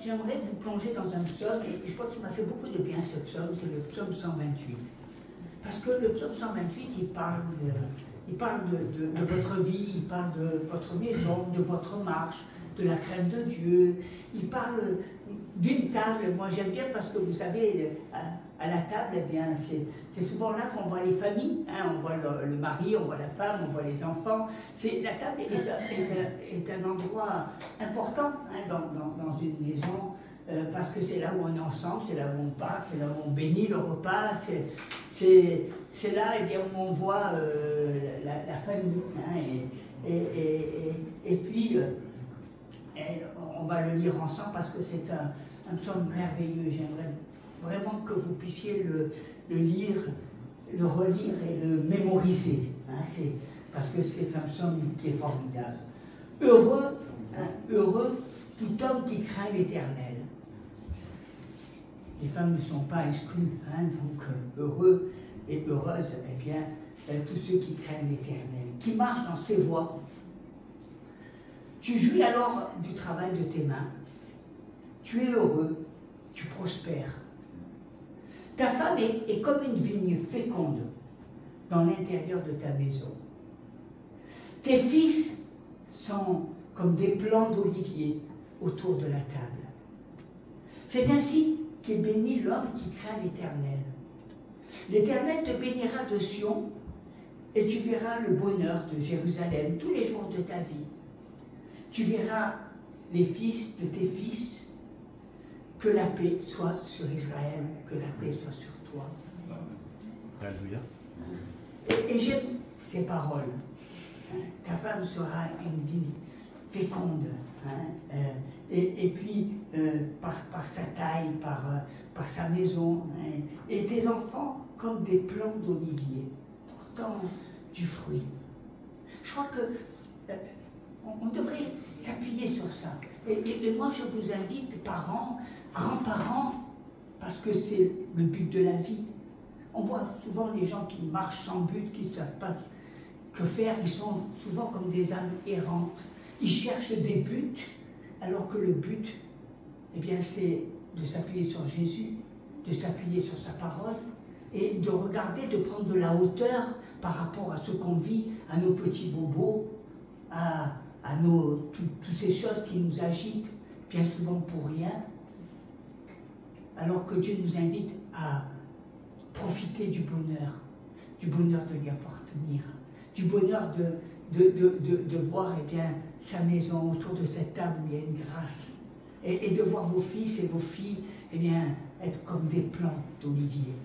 j'aimerais vous plonger dans un psaume, et je crois qu'il m'a fait beaucoup de bien ce psaume, c'est le psaume 128. Parce que le psaume 128, il parle de votre vie, il parle de votre maison, de votre marche, de la crainte de Dieu. Il parle d'une table. Moi, j'aime bien parce que vous savez, à la table, eh bien, c'est souvent là qu'on voit les familles. Hein, on voit le mari, on voit la femme, on voit les enfants. La table est un endroit important hein, dans une maison. Parce que c'est là où on est ensemble, c'est là où on parle, c'est là où on bénit le repas, c'est là eh bien, où on voit la famille. Hein, et puis, on va le lire ensemble parce que c'est un psaume merveilleux. J'aimerais vraiment que vous puissiez le lire, le relire et le mémoriser. Hein, parce que c'est un psaume qui est formidable. Heureux tout homme qui craint l'Éternel. Les femmes ne sont pas exclues, hein, donc heureux et heureuses, eh bien, tous ceux qui craignent l'Éternel, qui marchent dans ses voies. Tu jouis alors du travail de tes mains, tu es heureux, tu prospères. Ta femme est comme une vigne féconde dans l'intérieur de ta maison. Tes fils sont comme des plants d'olivier autour de la table. C'est ainsi qu'est béni l'homme qui craint l'Éternel. L'Éternel te bénira de Sion et tu verras le bonheur de Jérusalem tous les jours de ta vie. Tu verras les fils de tes fils, que la paix soit sur Israël, que la paix soit sur toi. Alléluia. Et j'aime ces paroles. Ta femme sera une vie féconde. Hein, et puis, par sa taille, par sa maison. Hein, et tes enfants comme des plants d'olivier, portant du fruit. Je crois que on devrait s'appuyer sur ça. Et moi, je vous invite, parents, grands-parents, parce que c'est le but de la vie. On voit souvent les gens qui marchent sans but, qui ne savent pas que faire. Ils sont souvent comme des âmes errantes. Ils cherchent des buts, alors que le but, eh bien, c'est de s'appuyer sur Jésus, de s'appuyer sur sa parole, et de regarder, de prendre de la hauteur par rapport à ce qu'on vit, à nos petits bobos, à toutes ces choses qui nous agitent, bien souvent pour rien, alors que Dieu nous invite à profiter du bonheur de lui appartenir, du bonheur de voir eh bien, sa maison autour de cette table où il y a une grâce, et de voir vos fils et vos filles eh bien, être comme des plants d'olivier,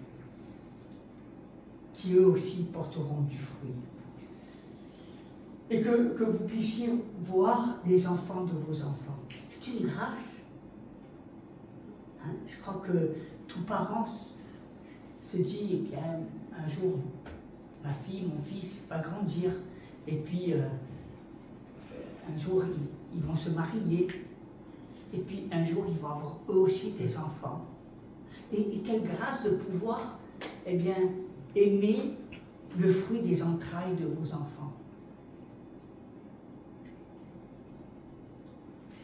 qui eux aussi porteront du fruit. Et que vous puissiez voir les enfants de vos enfants. C'est une grâce. Hein? Je crois que tout parent se dit, eh bien, un jour, ma fille, mon fils va grandir, et puis un jour, ils vont se marier, et puis un jour, ils vont avoir eux aussi des enfants. Et quelle grâce de pouvoir, eh bien, aimer le fruit des entrailles de vos enfants.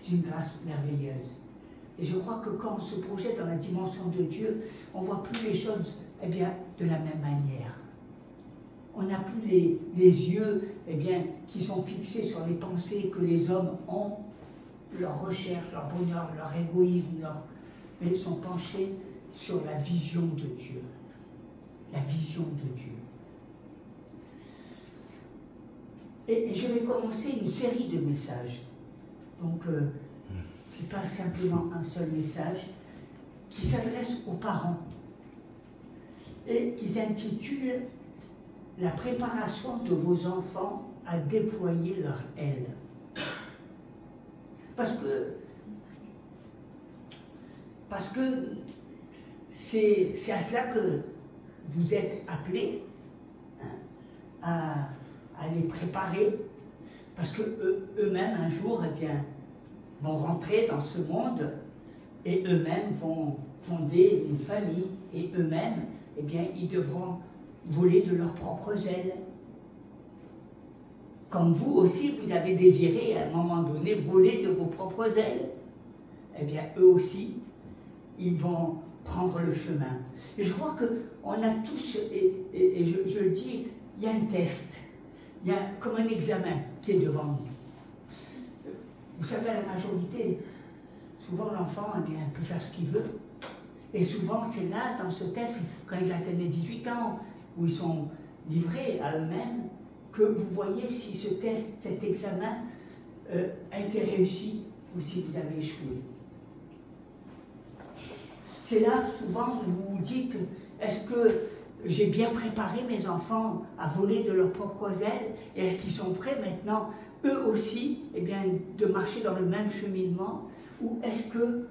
C'est une grâce merveilleuse. Et je crois que quand on se projette dans la dimension de Dieu, on ne voit plus les choses eh bien, de la même manière. On n'a plus les yeux eh bien, qui sont fixés sur les pensées que les hommes ont, leur recherche, leur bonheur, leur égoïsme, mais ils sont penchés sur la vision de Dieu. La vision de Dieu. Et je vais commencer une série de messages. Donc, ce n'est pas simplement un seul message qui s'adresse aux parents et qui s'intitule « La préparation de vos enfants à déployer leur aile ». Parce que c'est à cela que vous êtes appelés hein, à les préparer, parce qu'eux-mêmes, un jour, eh bien, vont rentrer dans ce monde et eux-mêmes vont fonder une famille et eux-mêmes, eh bien, ils devront voler de leurs propres ailes. Comme vous aussi, vous avez désiré à un moment donné voler de vos propres ailes. eh bien, eux aussi, ils vont prendre le chemin. Et je crois qu'on a tous, et je le dis, il y a un test, il y a comme un examen qui est devant nous. Vous savez, à la majorité, souvent l'enfant, eh bien, peut faire ce qu'il veut. Et souvent, c'est là, dans ce test, quand ils atteignent les 18 ans, où ils sont livrés à eux-mêmes, que vous voyez si ce test, cet examen a été réussi ou si vous avez échoué. C'est là, souvent, où vous vous dites, est-ce que j'ai bien préparé mes enfants à voler de leurs propres ailes, et est-ce qu'ils sont prêts maintenant, eux aussi, eh bien, de marcher dans le même cheminement, ou est-ce que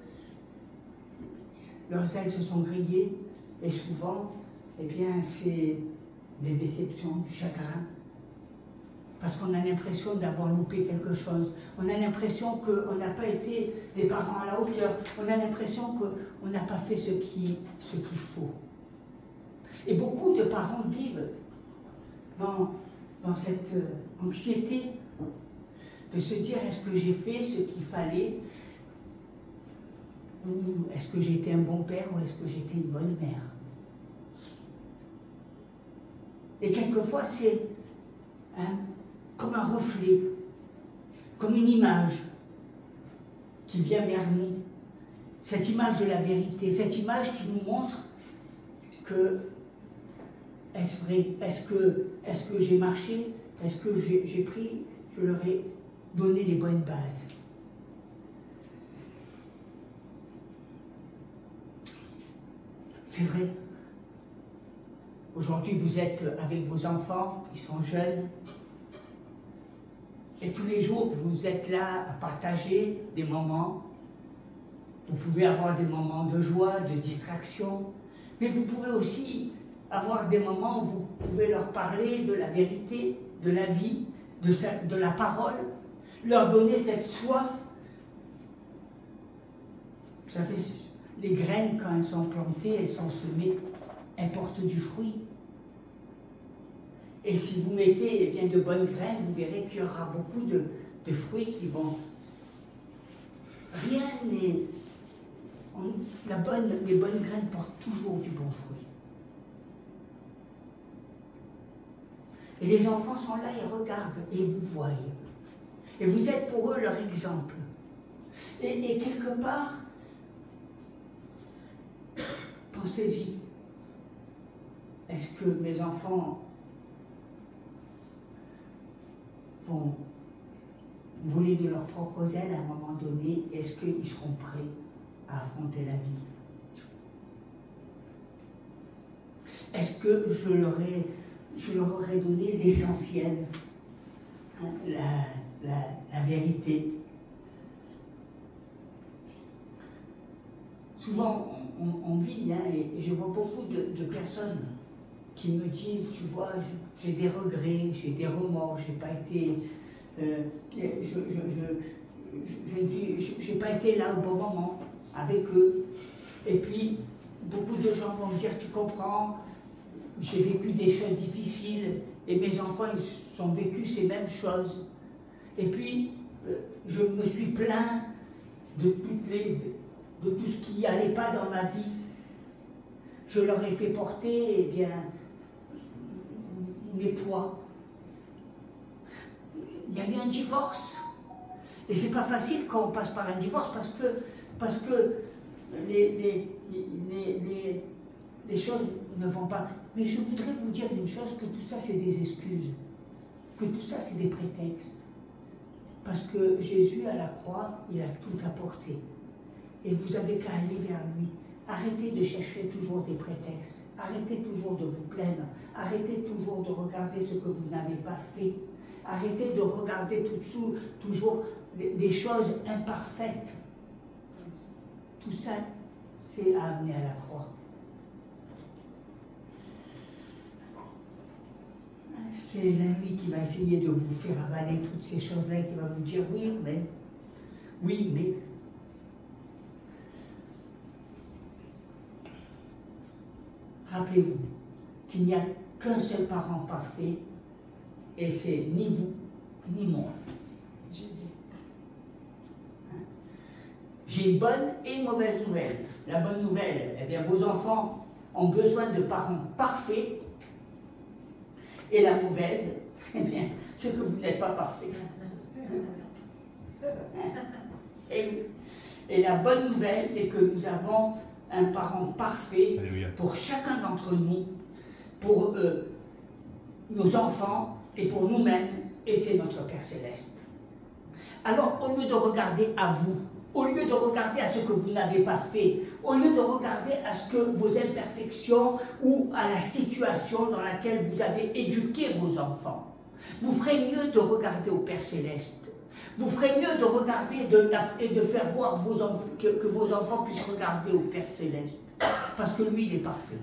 leurs ailes se sont grillées, et souvent, eh bien, c'est des déceptions, du chagrin, parce qu'on a l'impression d'avoir loupé quelque chose, on a l'impression qu'on n'a pas été des parents à la hauteur, on a l'impression qu'on n'a pas fait ce qu'il faut. Et beaucoup de parents vivent dans cette anxiété de se dire, est-ce que j'ai fait ce qu'il fallait, ou est-ce que j'ai été un bon père, ou est-ce que j'ai été une bonne mère? Et quelquefois, c'est comme un reflet, comme une image qui vient vers nous, cette image de la vérité, cette image qui nous montre que est-ce vrai, est-ce que j'ai marché, est-ce que j'ai pris, je leur ai donné les bonnes bases. C'est vrai. Aujourd'hui, vous êtes avec vos enfants, ils sont jeunes, et tous les jours, vous êtes là à partager des moments. Vous pouvez avoir des moments de joie, de distraction, mais vous pouvez aussi avoir des moments où vous pouvez leur parler de la vérité, de la vie, de la parole, leur donner cette soif. Vous savez, les graines, quand elles sont plantées, elles sont semées, elles portent du fruit. Et si vous mettez, eh bien, de bonnes graines, vous verrez qu'il y aura beaucoup de fruits qui vont... Rien n'est... Les bonnes graines portent toujours du bon fruit. Et les enfants sont là, ils regardent et vous voient. Et vous êtes pour eux leur exemple. Et quelque part, pensez-y. Est-ce que mes enfants vont voler de leurs propres ailes à un moment donné? Est-ce qu'ils seront prêts à affronter la vie? Est-ce que je leur aurais donné l'essentiel, hein, la vérité? Souvent, on vit, hein, et je vois beaucoup de personnes qui me disent, tu vois, j'ai des regrets, j'ai des remords, j'ai pas été, j'ai pas été là au bon moment avec eux. Et puis, beaucoup de gens vont me dire, tu comprends, j'ai vécu des choses difficiles et mes enfants, ils ont vécu ces mêmes choses. Et puis, je me suis plaint de tout ce qui n'allait pas dans ma vie. Je leur ai fait porter, eh bien, mes poids. Il y a eu un divorce. Et c'est pas facile quand on passe par un divorce parce que les choses ne vont pas. Mais je voudrais vous dire une chose, que tout ça c'est des excuses, que tout ça c'est des prétextes. Parce que Jésus à la croix, il a tout apporté. Et vous avez qu'à aller vers lui. Arrêtez de chercher toujours des prétextes. Arrêtez toujours de vous plaindre. Arrêtez toujours de regarder ce que vous n'avez pas fait. Arrêtez de regarder toujours les choses imparfaites. Tout ça, c'est à amener à la croix. C'est l'ennemi qui va essayer de vous faire avaler toutes ces choses-là, qui va vous dire oui, mais. Rappelez-vous qu'il n'y a qu'un seul parent parfait, et c'est ni vous, ni moi. Jésus. J'ai une bonne et une mauvaise nouvelle. La bonne nouvelle, eh bien, vos enfants ont besoin de parents parfaits. Et la mauvaise, eh bien, c'est que vous n'êtes pas parfait. Et la bonne nouvelle, c'est que nous avons un parent parfait pour chacun d'entre nous, pour nos enfants et pour nous-mêmes, et c'est notre Père Céleste. Alors, au lieu de regarder à vous, au lieu de regarder à ce que vous n'avez pas fait, au lieu de regarder à ce que vos imperfections ou à la situation dans laquelle vous avez éduqué vos enfants, vous ferez mieux de regarder au Père Céleste. Vous ferez mieux de regarder et de faire voir que vos enfants puissent regarder au Père Céleste. Parce que lui, il est parfait.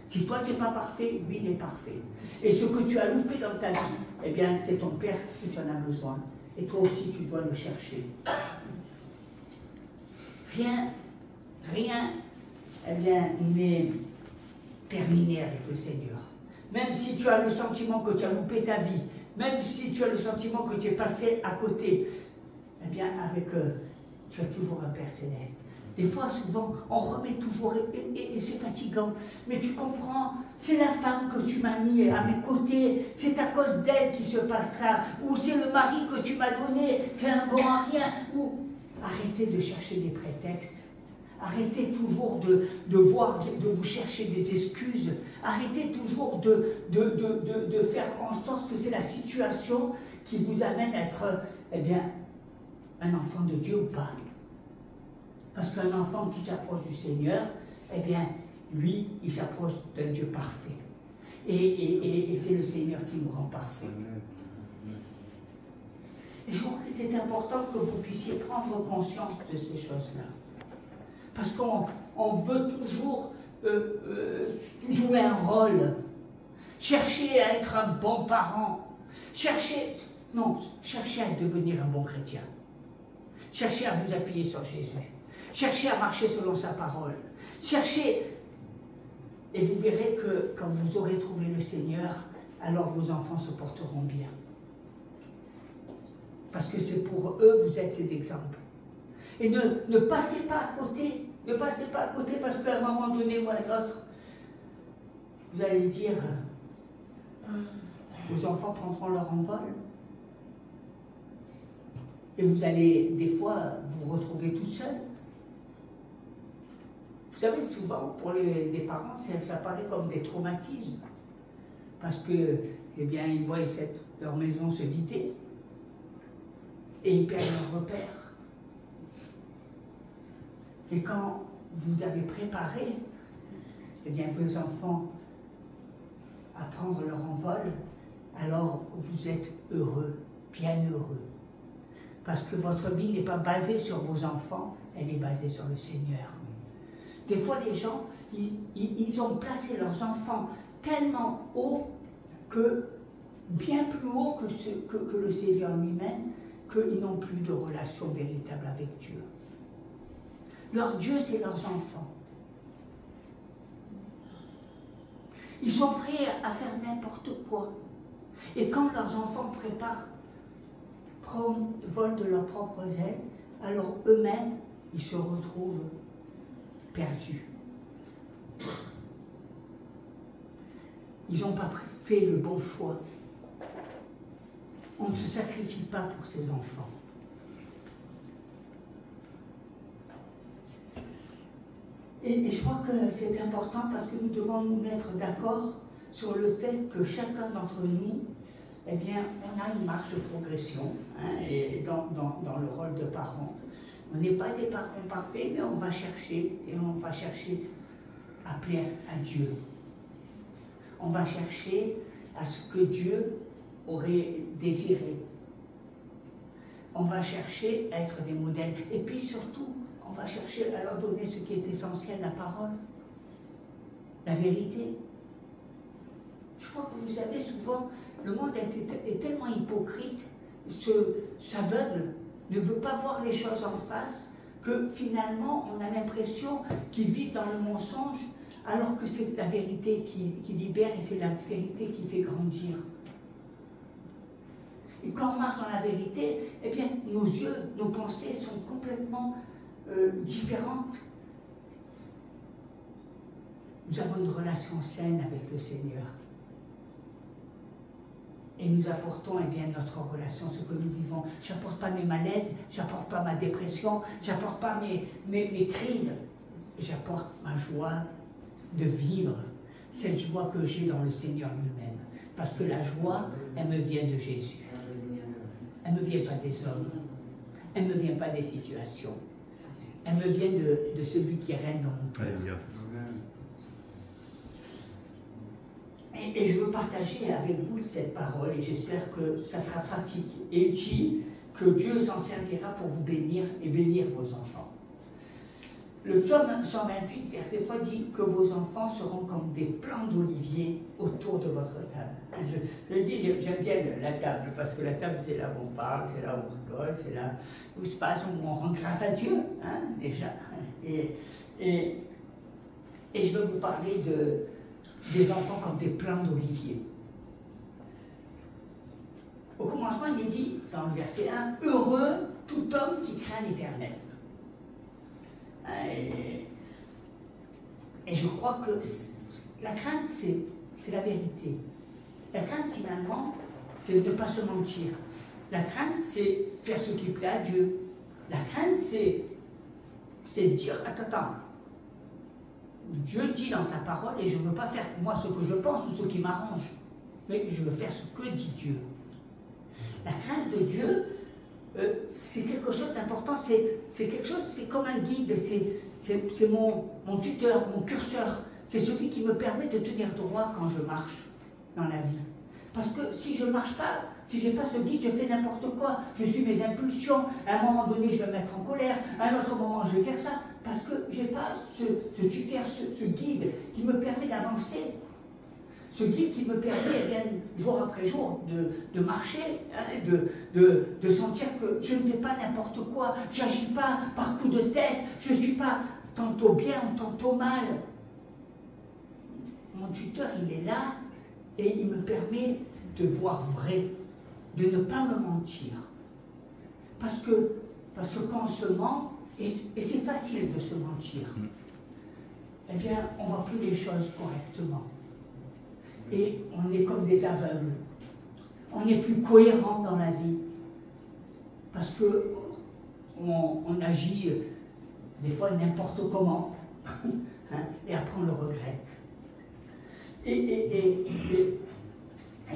Si toi, tu n'es pas parfait, lui, il est parfait. Et ce que tu as loupé dans ta vie, eh bien, c'est ton Père qui t'en a besoin. Et toi aussi, tu dois le chercher. Rien, eh bien, n'est terminé avec le Seigneur. Même si tu as le sentiment que tu as loupé ta vie, même si tu as le sentiment que tu es passé à côté, eh bien, avec tu as toujours un Père Céleste. Des fois, souvent, on remet toujours, et c'est fatigant. Mais tu comprends, c'est la femme que tu m'as mis à mes côtés, c'est à cause d'elle qui se passe ça, ou c'est le mari que tu m'as donné, c'est un bon à rien, ou arrêtez de chercher des prétextes. Arrêtez toujours de vous chercher des excuses. Arrêtez toujours de faire en sorte que c'est la situation qui vous amène à être, eh bien, un enfant de Dieu ou pas. Parce qu'un enfant qui s'approche du Seigneur, eh bien, lui, il s'approche d'un Dieu parfait. Et c'est le Seigneur qui nous rend parfaits. Et je crois que c'est important que vous puissiez prendre conscience de ces choses-là. Parce qu'on veut toujours jouer un rôle, chercher à être un bon parent, chercher à devenir un bon chrétien, chercher à vous appuyer sur Jésus, chercher à marcher selon sa parole, chercher, et vous verrez que quand vous aurez trouvé le Seigneur, alors vos enfants se porteront bien. Parce que c'est pour eux, vous êtes ces exemples. Et ne passez pas à côté, ne passez pas à côté parce qu'à un moment donné ou à un autre, vous allez dire, vos enfants prendront leur envol. Et vous allez, des fois, vous retrouver tout seul. Vous savez, souvent, pour les parents, ça paraît comme des traumatismes. Parce que, eh bien, ils voient leur maison se vider. Et ils perdent leur repère. Et quand vous avez préparé, eh bien, vos enfants à prendre leur envol, alors vous êtes heureux, bien heureux. Parce que votre vie n'est pas basée sur vos enfants, elle est basée sur le Seigneur. Des fois, les gens, ils ont placé leurs enfants tellement haut que, bien plus haut que le Seigneur lui-même, qu'ils n'ont plus de relation véritable avec Dieu. Leur Dieu, c'est leurs enfants. Ils sont prêts à faire n'importe quoi. Et quand leurs enfants prennent vol de leurs propres ailes, alors eux-mêmes, ils se retrouvent perdus. Ils n'ont pas fait le bon choix. On ne se sacrifie pas pour ses enfants. Et je crois que c'est important parce que nous devons nous mettre d'accord sur le fait que chacun d'entre nous, eh bien, on a une marge de progression et dans le rôle de parent. On n'est pas des parents parfaits, mais on va chercher à plaire à Dieu. On va chercher à ce que Dieu aurait désiré. On va chercher à être des modèles. Et puis surtout, on va chercher à leur donner ce qui est essentiel, la parole, la vérité. Je crois que vous savez, souvent, le monde est tellement hypocrite, s'aveugle, ne veut pas voir les choses en face, que finalement, on a l'impression qu'ils vivent dans le mensonge, alors que c'est la vérité qui libère et c'est la vérité qui fait grandir. Et quand on marche dans la vérité, eh bien, nos yeux, nos pensées sont complètement différentes. Nous avons une relation saine avec le Seigneur. Et nous apportons eh bien, notre relation, ce que nous vivons. Je n'apporte pas mes malaises, je n'apporte pas ma dépression, je n'apporte pas mes crises. J'apporte ma joie de vivre, cette joie que j'ai dans le Seigneur lui-même. Parce que la joie, elle me vient de Jésus. Elle ne me vient pas des hommes. Elle ne me vient pas des situations. Elle me vient de celui qui règne dans mon cœur. Alléluia. Et je veux partager avec vous cette parole et j'espère que ça sera pratique et utile, que Dieu s'en servira pour vous bénir et bénir vos enfants. Le psaume 128, verset 3 dit que vos enfants seront comme des plants d'olivier autour de votre table. Je dis, j'aime bien la table, parce que la table, c'est là où on parle, c'est là où on rigole, c'est là où se passe, où on rend grâce à Dieu, hein, déjà. Et je veux vous parler des enfants comme des plants d'olivier. Au commencement, il est dit, dans le verset 1, « Heureux tout homme qui craint l'Éternel ». Et je crois que la crainte, c'est la vérité. La crainte, finalement, c'est de ne pas se mentir. La crainte, c'est faire ce qui plaît à Dieu. La crainte, c'est dire, attends, Dieu dit dans sa parole, et je ne veux pas faire moi ce que je pense ou ce qui m'arrange, mais je veux faire ce que dit Dieu. La crainte de Dieu, c'est quelque chose d'important, c'est quelque chose, c'est comme un guide, c'est mon tuteur, mon curseur, c'est celui qui me permet de tenir droit quand je marche dans la vie. Parce que si je ne marche pas, si je n'ai pas ce guide, je fais n'importe quoi, je suis mes impulsions, à un moment donné je vais me mettre en colère, à un autre moment je vais faire ça, parce que je n'ai pas ce tuteur, ce guide qui me permet d'avancer. Ce guide qui me permet, eh bien, jour après jour, de marcher, hein, de sentir que je ne fais pas n'importe quoi, je n'agis pas par coup de tête, je ne suis pas tantôt bien ou tantôt mal. Mon tuteur, il est là et il me permet de voir vrai, de ne pas me mentir. Parce que quand on se ment, et c'est facile de se mentir, eh bien, on ne voit plus les choses correctement. Et on est comme des aveugles. On n'est plus cohérent dans la vie. Parce que on agit des fois n'importe comment. Hein, et après on le regrette. Et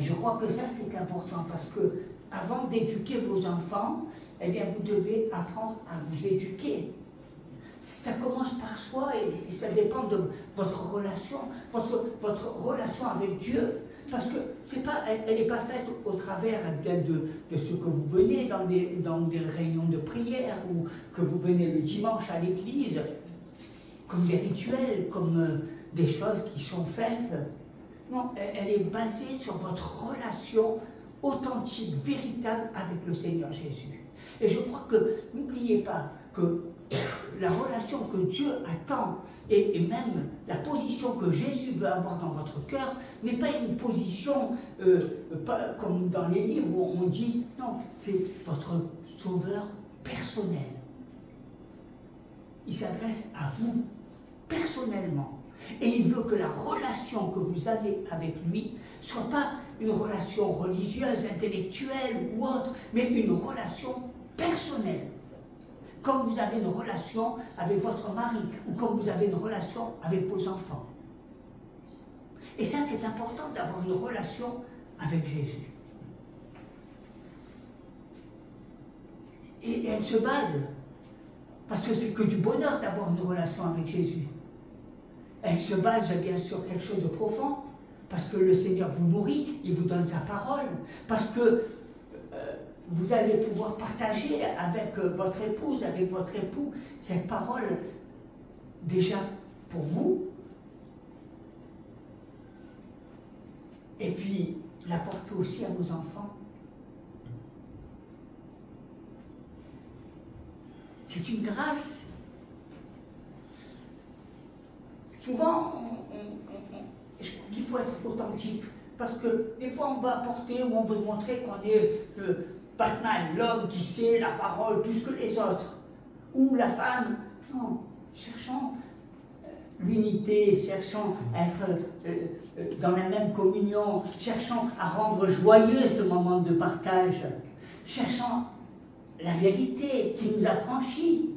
je crois que ça c'est important parce que avant d'éduquer vos enfants, eh bien vous devez apprendre à vous éduquer. Ça commence par soi et ça dépend de votre relation, votre relation avec Dieu. Parce que elle n'est pas faite au travers de ce que vous venez dans des réunions de prière ou que vous venez le dimanche à l'église, comme des rituels, comme des choses qui sont faites. Non, elle est basée sur votre relation authentique, véritable avec le Seigneur Jésus. Et je crois que, n'oubliez pas que la relation que Dieu attend et même la position que Jésus veut avoir dans votre cœur n'est pas une position pas comme dans les livres où on dit non, c'est votre sauveur personnel. Il s'adresse à vous personnellement et il veut que la relation que vous avez avec lui ne soit pas une relation religieuse, intellectuelle ou autre, mais une relation personnelle. Comme vous avez une relation avec votre mari, ou comme vous avez une relation avec vos enfants. Et ça, c'est important d'avoir une relation avec Jésus. Et elle se base, parce que c'est que du bonheur d'avoir une relation avec Jésus. Elle se base bien sûr quelque chose de profond, parce que le Seigneur vous nourrit, il vous donne sa parole, parce que vous allez pouvoir partager avec votre épouse, avec votre époux, cette parole déjà pour vous. Et puis l'apporter aussi à vos enfants. C'est une grâce. Souvent, je crois qu'il faut être authentique. Parce que des fois, on va apporter ou on veut montrer qu'on est le Batman, l'homme qui sait la parole plus que les autres. Ou la femme. Non, cherchons l'unité, cherchons à être dans la même communion, cherchons à rendre joyeux ce moment de partage, cherchons la vérité qui nous affranchit.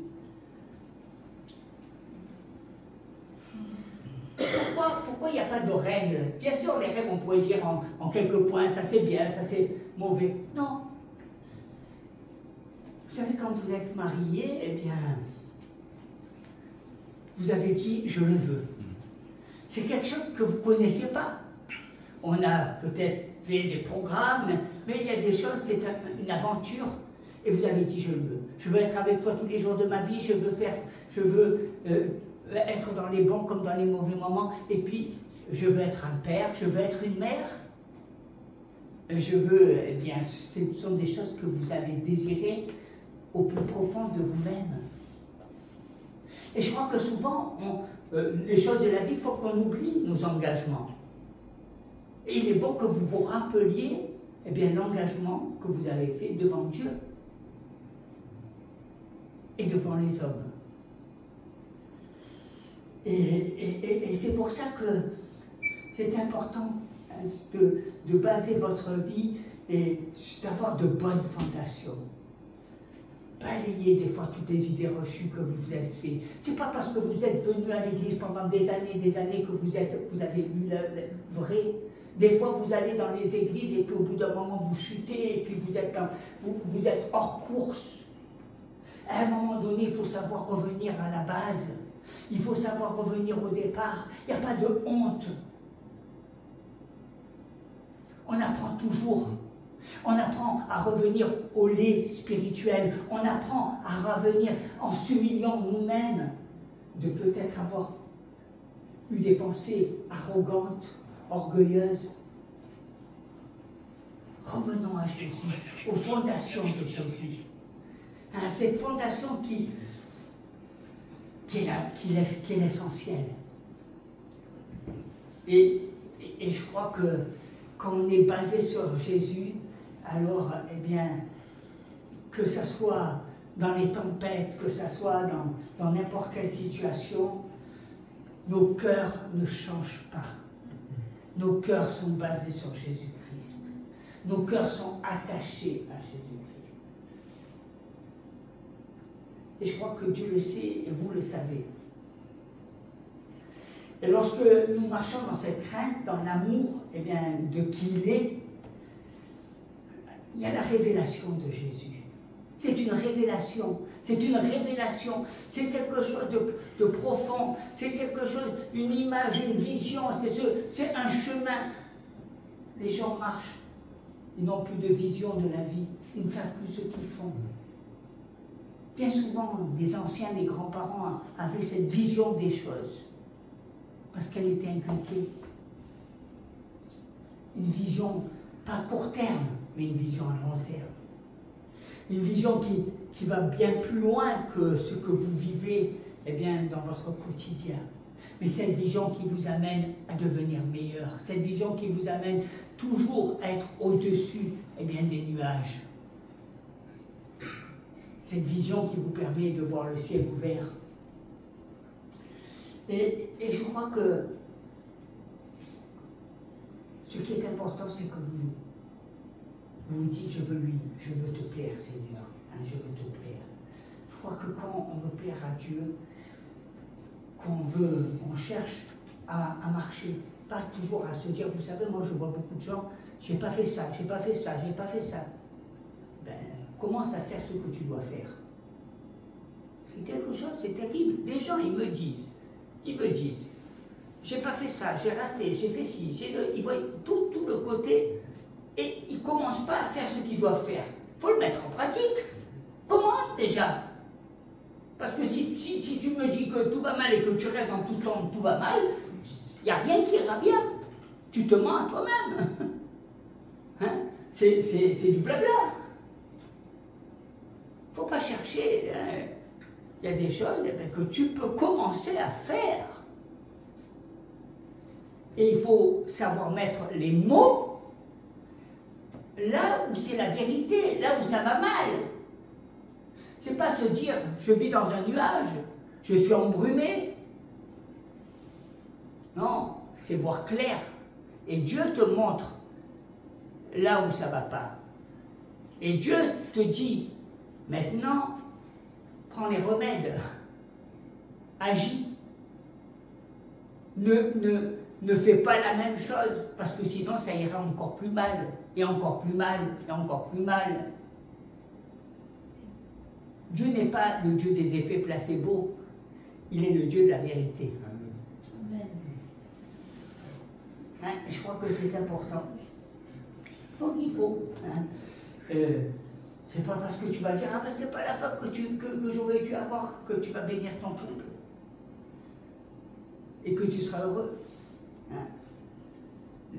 Pourquoi il n'y a pas de règles? Bien sûr, les règles, on pourrait dire en quelques points, ça c'est bien, ça c'est mauvais. Non. Vous savez, quand vous êtes marié, eh bien, vous avez dit « je le veux ». C'est quelque chose que vous ne connaissez pas. On a peut-être fait des programmes, mais il y a des choses, c'est une aventure. Et vous avez dit « je le veux ». Je veux être avec toi tous les jours de ma vie, je veux être dans les bons comme dans les mauvais moments. Et puis, je veux être un père, je veux être une mère. Je veux, eh bien, ce sont des choses que vous avez désirées au plus profond de vous-même. Et je crois que souvent, les choses de la vie, il faut qu'on oublie nos engagements. Et il est bon que vous vous rappeliez, eh bien, l'engagement que vous avez fait devant Dieu et devant les hommes. Et c'est pour ça que c'est important de baser votre vie et d'avoir de bonnes fondations. Balayez des fois toutes les idées reçues que vous vous êtes fait. C'est pas parce que vous êtes venu à l'église pendant des années que vous avez vu le vrai. Des fois, vous allez dans les églises et puis au bout d'un moment, vous chutez et puis vous êtes hors course. À un moment donné, il faut savoir revenir à la base. Il faut savoir revenir au départ. Il n'y a pas de honte. On apprend toujours. On apprend à revenir au lait spirituel. On apprend à revenir en s'humiliant nous-mêmes de peut-être avoir eu des pensées arrogantes, orgueilleuses. Revenons à Jésus, aux fondations de Jésus. À cette fondation qui est l'essentiel. Et je crois que quand on est basé sur Jésus, alors, eh bien, que ce soit dans les tempêtes, que ce soit dans n'importe quelle situation, nos cœurs ne changent pas. Nos cœurs sont basés sur Jésus-Christ. Nos cœurs sont attachés à Jésus-Christ. Et je crois que Dieu le sait et vous le savez. Et lorsque nous marchons dans cette crainte, dans l'amour, eh bien, de qui il est, il y a la révélation de Jésus. C'est une révélation. C'est une révélation. C'est quelque chose de profond. C'est quelque chose, une image, une vision. C'est un chemin. Les gens marchent. Ils n'ont plus de vision de la vie. Ils ne savent plus ce qu'ils font. Bien souvent, les anciens, les grands-parents avaient cette vision des choses. Parce qu'elle était inculquée. Une vision, pas à court terme, mais une vision à long terme. Une vision qui va bien plus loin que ce que vous vivez, eh bien, dans votre quotidien. Mais cette vision qui vous amène à devenir meilleur. Cette vision qui vous amène toujours à être au-dessus, eh bien, des nuages. Cette vision qui vous permet de voir le ciel ouvert. Et je crois que ce qui est important, c'est que vous dites, je veux te plaire, Seigneur, hein, je veux te plaire. Je crois que quand on veut plaire à Dieu, on cherche à marcher, pas toujours à se dire, vous savez, moi je vois beaucoup de gens, j'ai pas fait ça, j'ai pas fait ça, j'ai pas fait ça. Ben, commence à faire ce que tu dois faire. C'est quelque chose, c'est terrible. Les gens, ils me disent, j'ai pas fait ça, j'ai raté, j'ai fait ci, ils voient tout le côté et ils commencent pas à faire ce qu'ils doivent faire. Il faut le mettre en pratique. Commence déjà. Parce que si tu me dis que tout va mal et que tu restes dans tout le temps tout va mal, il n'y a rien qui ira bien. Tu te mens à toi-même. Hein? C'est du blabla. Il ne faut pas chercher. Il y a des choses que tu peux commencer à faire. Et il faut savoir mettre les mots là où c'est la vérité, là où ça va mal. C'est pas se dire, je vis dans un nuage, je suis embrumé. Non, c'est voir clair. Et Dieu te montre là où ça va pas. Et Dieu te dit, maintenant, prends les remèdes, agis. Ne fais pas la même chose, parce que sinon ça ira encore plus mal, et encore plus mal, et encore plus mal. Dieu n'est pas le Dieu des effets placebo, il est le Dieu de la vérité. Amen. Hein, je crois que c'est important. Donc il faut. Hein, c'est pas parce que tu vas dire, ah ben c'est pas la femme que j'aurais dû avoir que tu vas bénir ton couple. Et que tu seras heureux. Hein.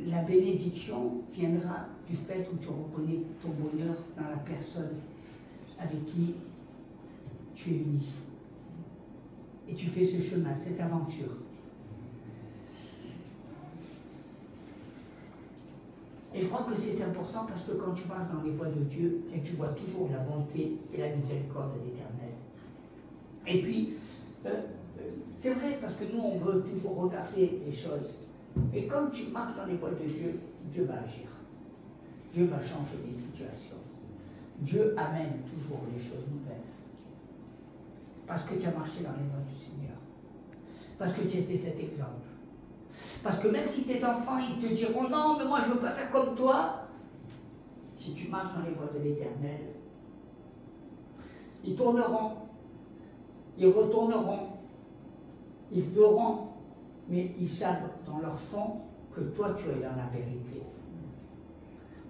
La bénédiction viendra du fait où tu reconnais ton bonheur dans la personne avec qui tu es uni. Et tu fais ce chemin, cette aventure. Et je crois que c'est important parce que quand tu marches dans les voies de Dieu, et tu vois toujours la bonté et la miséricorde de l'Éternel. Et puis, c'est vrai, parce que nous, on veut toujours regarder les choses. Et comme tu marches dans les voies de Dieu, Dieu va agir. Dieu va changer les situations. Dieu amène toujours les choses nouvelles. Parce que tu as marché dans les voies du Seigneur. Parce que tu étais cet exemple. Parce que même si tes enfants, ils te diront « Non, mais moi, je ne veux pas faire comme toi », si tu marches dans les voies de l'Éternel, ils tourneront, ils retourneront, ils feront, mais ils savent dans leur fond que toi, tu es dans la vérité.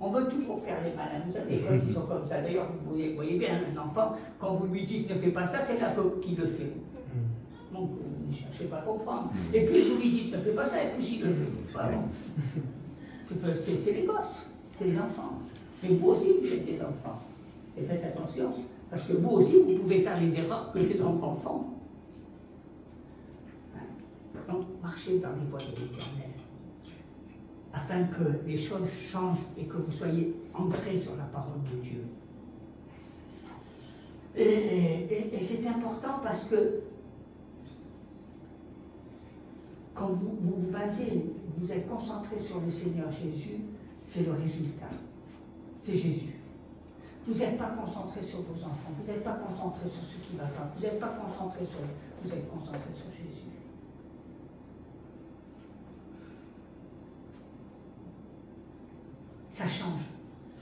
On veut toujours faire les malins. Vous savez, quand ils sont comme ça. D'ailleurs, vous voyez bien, un enfant, quand vous lui dites ne fais pas ça, c'est la coque qui le fait. Donc, ne cherchez pas à comprendre. Et plus vous lui dites ne fais pas ça, et plus il le fait. Pardon. C'est les gosses, c'est les enfants. Mais vous aussi, vous êtes des enfants. Et faites attention, parce que vous aussi, vous pouvez faire les erreurs que les enfants font. Donc, marchez dans les voies de l'Éternel, afin que les choses changent et que vous soyez ancrés sur la parole de Dieu. Et c'est important parce que quand vous vous basez, vous êtes concentré sur le Seigneur Jésus, c'est le résultat. C'est Jésus. Vous n'êtes pas concentré sur vos enfants, vous n'êtes pas concentré sur ce qui va pas, vous n'êtes pas concentré sur... Vous êtes concentré sur Jésus. Ça change.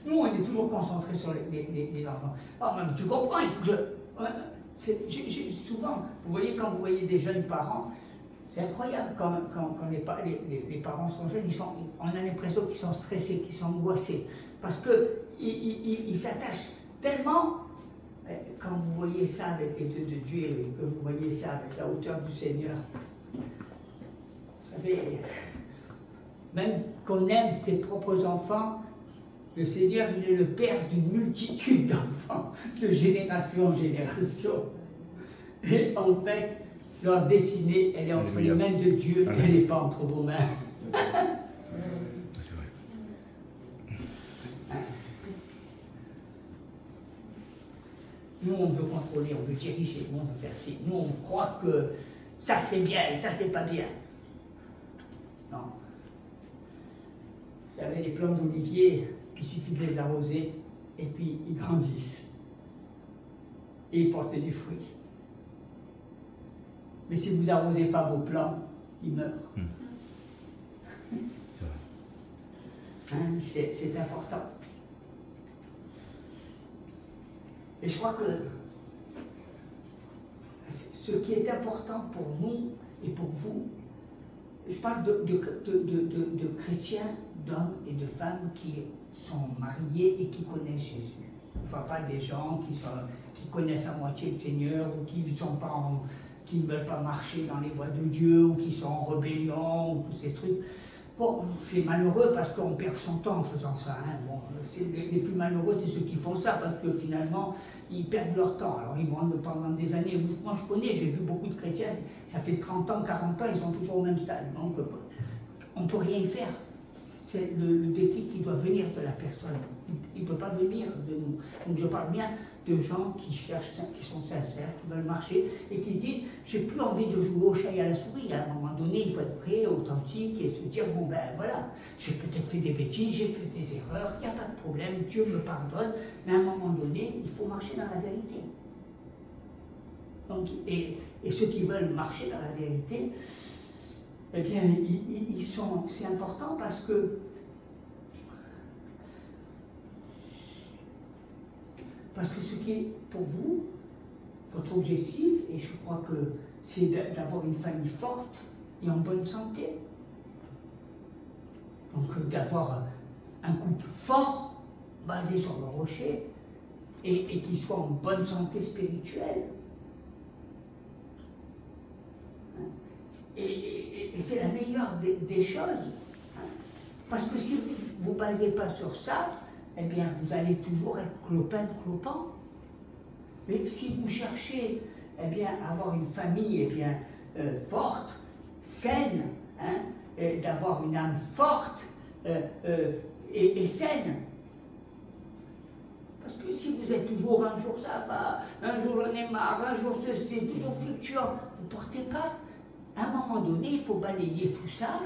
Nous, on est toujours concentrés sur les enfants. Oh, mais tu comprends, il faut que je... souvent, vous voyez, quand vous voyez des jeunes parents, c'est incroyable quand les parents sont jeunes, on a l'impression qu'ils sont stressés, qu'ils sont angoissés. Parce qu'ils s'attachent tellement, quand vous voyez ça avec les yeux de Dieu, et que vous voyez ça avec la hauteur du Seigneur, vous savez, même qu'on aime ses propres enfants, le Seigneur, il est le Père d'une multitude d'enfants, de génération en génération. Et en fait, leur destinée, elle est entre les mains de Dieu, et elle n'est pas entre vos mains. C'est vrai. Nous, on veut contrôler, on veut diriger, nous, on veut faire ci. Nous, on croit que ça, c'est bien et ça, c'est pas bien. Non. Vous savez, les plants d'olivier, il suffit de les arroser et puis ils grandissent. Et ils portent du fruit. Mais si vous n'arrosez pas vos plants, ils meurent. Hein, c'est important. Et je crois que ce qui est important pour nous et pour vous, je parle de chrétiens, d'hommes et de femmes qui sont mariés et qui connaissent Jésus. Je ne parle pas des gens qui connaissent à moitié le Seigneur ou qui ne veulent pas marcher dans les voies de Dieu ou qui sont en rébellion ou tous ces trucs. Bon, c'est malheureux parce qu'on perd son temps en faisant ça. Hein. Bon, les plus malheureux, c'est ceux qui font ça parce que finalement, ils perdent leur temps. Alors, ils vont pendant des années. Moi, je connais, j'ai vu beaucoup de chrétiens, ça fait 30 ans, 40 ans, ils sont toujours au même stade. Donc, on ne peut rien y faire. C'est le déclic qui doit venir de la personne. Il ne peut pas venir de nous. Donc je parle bien de gens qui cherchent, qui sont sincères, qui veulent marcher et qui disent j'ai plus envie de jouer au chat et à la souris. À un moment donné, il faut être vrai, authentique et se dire bon ben voilà, j'ai peut-être fait des bêtises, j'ai fait des erreurs, il n'y a pas de problème, Dieu me pardonne, mais à un moment donné, il faut marcher dans la vérité. Donc, et ceux qui veulent marcher dans la vérité, eh bien, c'est important parce que ce qui est pour vous, votre objectif, et je crois que c'est d'avoir une famille forte et en bonne santé. Donc d'avoir un couple fort, basé sur le rocher, et qui soit en bonne santé spirituelle. Et c'est la meilleure des choses. Parce que si vous ne vous basez pas sur ça, eh bien, vous allez toujours être clopin. Mais si vous cherchez eh bien, à avoir une famille eh bien, forte, saine, d'avoir une âme forte et saine, parce que si vous êtes toujours un jour ça va, un jour j'en ai marre, un jour ceci, toujours fluctuant, vous ne portez pas. À un moment donné, il faut balayer tout ça,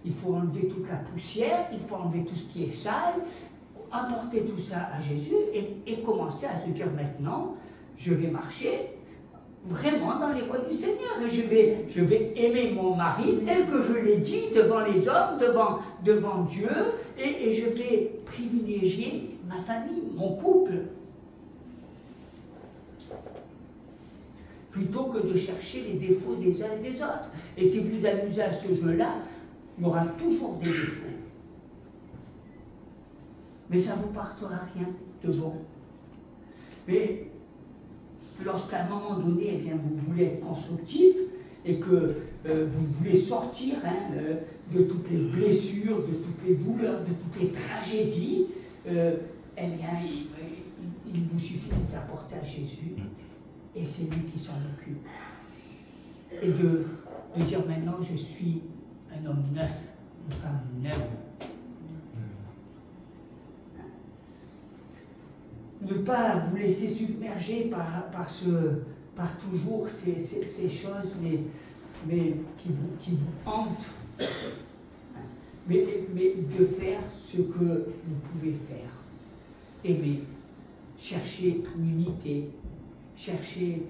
il faut enlever toute la poussière, il faut enlever tout ce qui est sale, apporter tout ça à Jésus et commencer à se dire maintenant, je vais marcher vraiment dans les voies du Seigneur et je vais aimer mon mari tel que je l'ai dit devant les hommes, devant Dieu et je vais privilégier ma famille, mon couple. Plutôt que de chercher les défauts des uns et des autres. Et si vous amusez à ce jeu-là, il y aura toujours des défauts. Mais ça ne vous portera rien de bon. Mais lorsqu'à un moment donné, eh bien, vous voulez être constructif et que vous voulez sortir de toutes les blessures, de toutes les douleurs, de toutes les tragédies, eh bien, il vous suffit de les apporter à Jésus et c'est lui qui s'en occupe. Et de dire maintenant, je suis un homme neuf, une femme neuve. Ne pas vous laisser submerger par toujours ces choses, mais qui vous hantent. Mais de faire ce que vous pouvez faire. Aimer, chercher l'unité, chercher...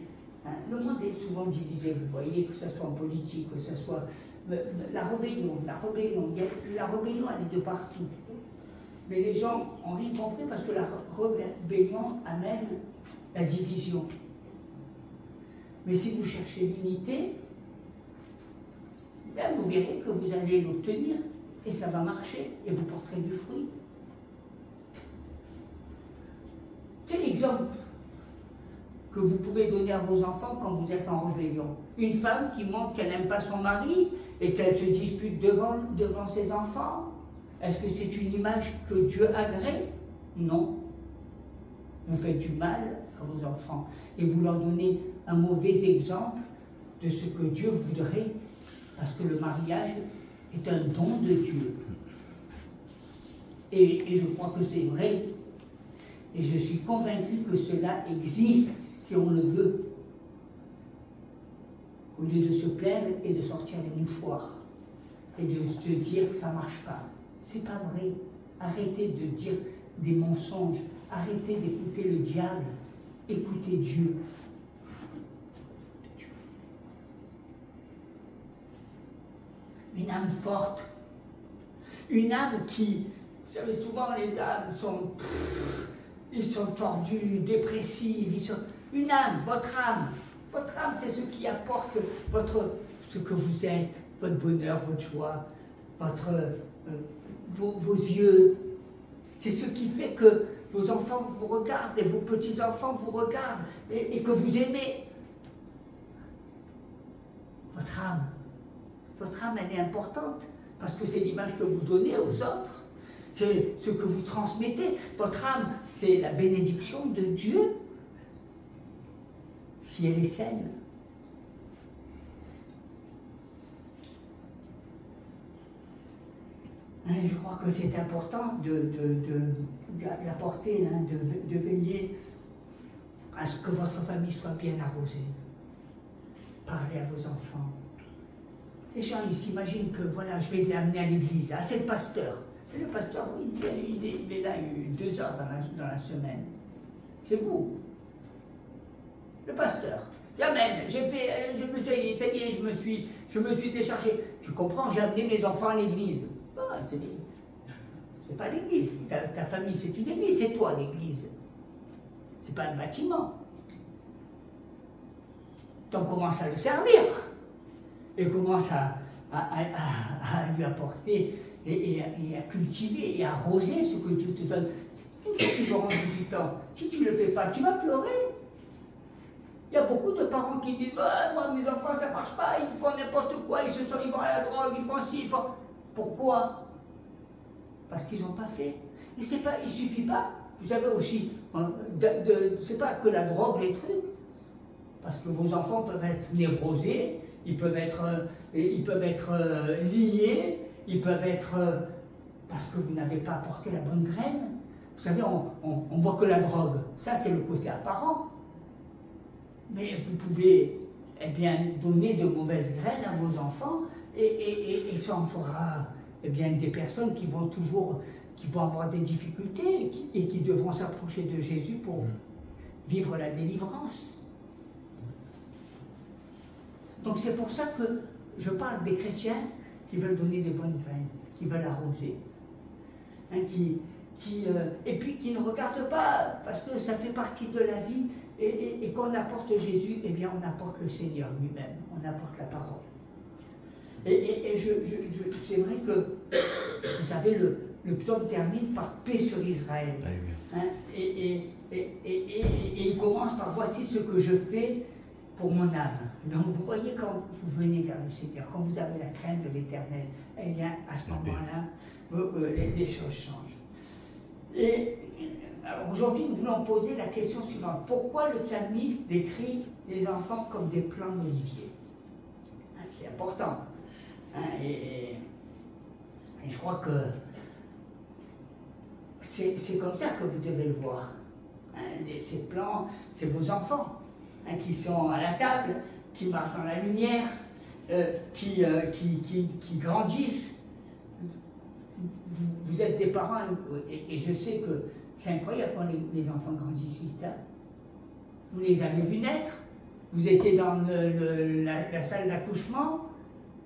Le monde est souvent divisé, vous voyez, que ce soit en politique, que ce soit... La rébellion, elle est de partout. Mais les gens ont rien compris parce que la rébellion amène la division. Mais si vous cherchez l'unité, ben vous verrez que vous allez l'obtenir et ça va marcher et vous porterez du fruit. Quel exemple que vous pouvez donner à vos enfants quand vous êtes en rébellion? Une femme qui montre qu'elle n'aime pas son mari et qu'elle se dispute devant ses enfants. Est-ce que c'est une image que Dieu agrée? Non. Vous faites du mal à vos enfants et vous leur donnez un mauvais exemple de ce que Dieu voudrait, parce que le mariage est un don de Dieu. Et je crois que c'est vrai. Et je suis convaincu que cela existe si on le veut. Au lieu de se plaindre et de sortir les mouchoirs et de se dire que ça ne marche pas. C'est pas vrai. Arrêtez de dire des mensonges. Arrêtez d'écouter le diable. Écoutez Dieu. Une âme forte. Une âme qui... Vous savez, souvent les âmes sont... Ils sont tordus, dépressifs. Une âme, votre âme. Votre âme, c'est ce qui apporte ce que vous êtes, votre bonheur, votre joie, vos yeux. C'est ce qui fait que vos enfants vous regardent et vos petits-enfants vous regardent et que vous aimez. Votre âme, elle est importante parce que c'est l'image que vous donnez aux autres. C'est ce que vous transmettez. Votre âme, c'est la bénédiction de Dieu, si elle est saine. je crois que c'est important d'apporter, hein, de veiller à ce que votre famille soit bien arrosée. Parlez à vos enfants. Les gens, ils s'imaginent que, voilà, je vais les amener à l'église. Ah, c'est le pasteur. Et le pasteur, il est là 2 heures dans la semaine. C'est vous. Le pasteur. J'amène, ça y est, je me suis déchargé. Tu comprends, j'ai amené mes enfants à l'église. Ah, c'est pas l'église. Ta famille, c'est une église, c'est toi l'église. C'est pas un bâtiment. Donc commence à le servir. Et commence à lui apporter et à cultiver et à arroser ce que Dieu te donne. Une fois qu'ils auront 18 ans, si tu ne le fais pas, tu vas pleurer. Il y a beaucoup de parents qui disent ah, moi, mes enfants, ça ne marche pas, ils font n'importe quoi, ils vont à la drogue, ils font ci, ils font. Pourquoi? Parce qu'ils n'ont pas fait. Et il ne suffit pas, vous savez aussi, c'est pas que la drogue, les trucs. Parce que vos enfants peuvent être névrosés, ils peuvent être liés, ils peuvent être. Parce que vous n'avez pas apporté la bonne graine. Vous savez, on voit que la drogue, ça c'est le côté apparent. Mais vous pouvez donner de mauvaises graines à vos enfants et ça en fera des personnes qui vont avoir des difficultés et qui devront s'approcher de Jésus pour vivre la délivrance. Donc c'est pour ça que je parle des chrétiens qui veulent donner des bonnes graines, qui veulent arroser, hein, et puis qui ne regardent pas, parce que ça fait partie de la vie. Et quand on apporte Jésus, on apporte le Seigneur lui-même, on apporte la parole. Et c'est vrai que, vous savez, le psaume termine par paix sur Israël. Hein, et il commence par voici ce que je fais pour mon âme. Donc vous voyez, quand vous venez vers le Seigneur, quand vous avez la crainte de l'Éternel, à ce moment-là, les choses changent. Et alors aujourd'hui, nous voulons poser la question suivante. Pourquoi le psalmiste décrit les enfants comme des plants d'olivier? C'est important. Et je crois que c'est comme ça que vous devez le voir. Ces plants, c'est vos enfants qui sont à la table, qui marchent dans la lumière, qui grandissent. Vous êtes des parents, et je sais que c'est incroyable quand les enfants grandissent vite. Vous les avez vus naître, vous étiez dans la salle d'accouchement,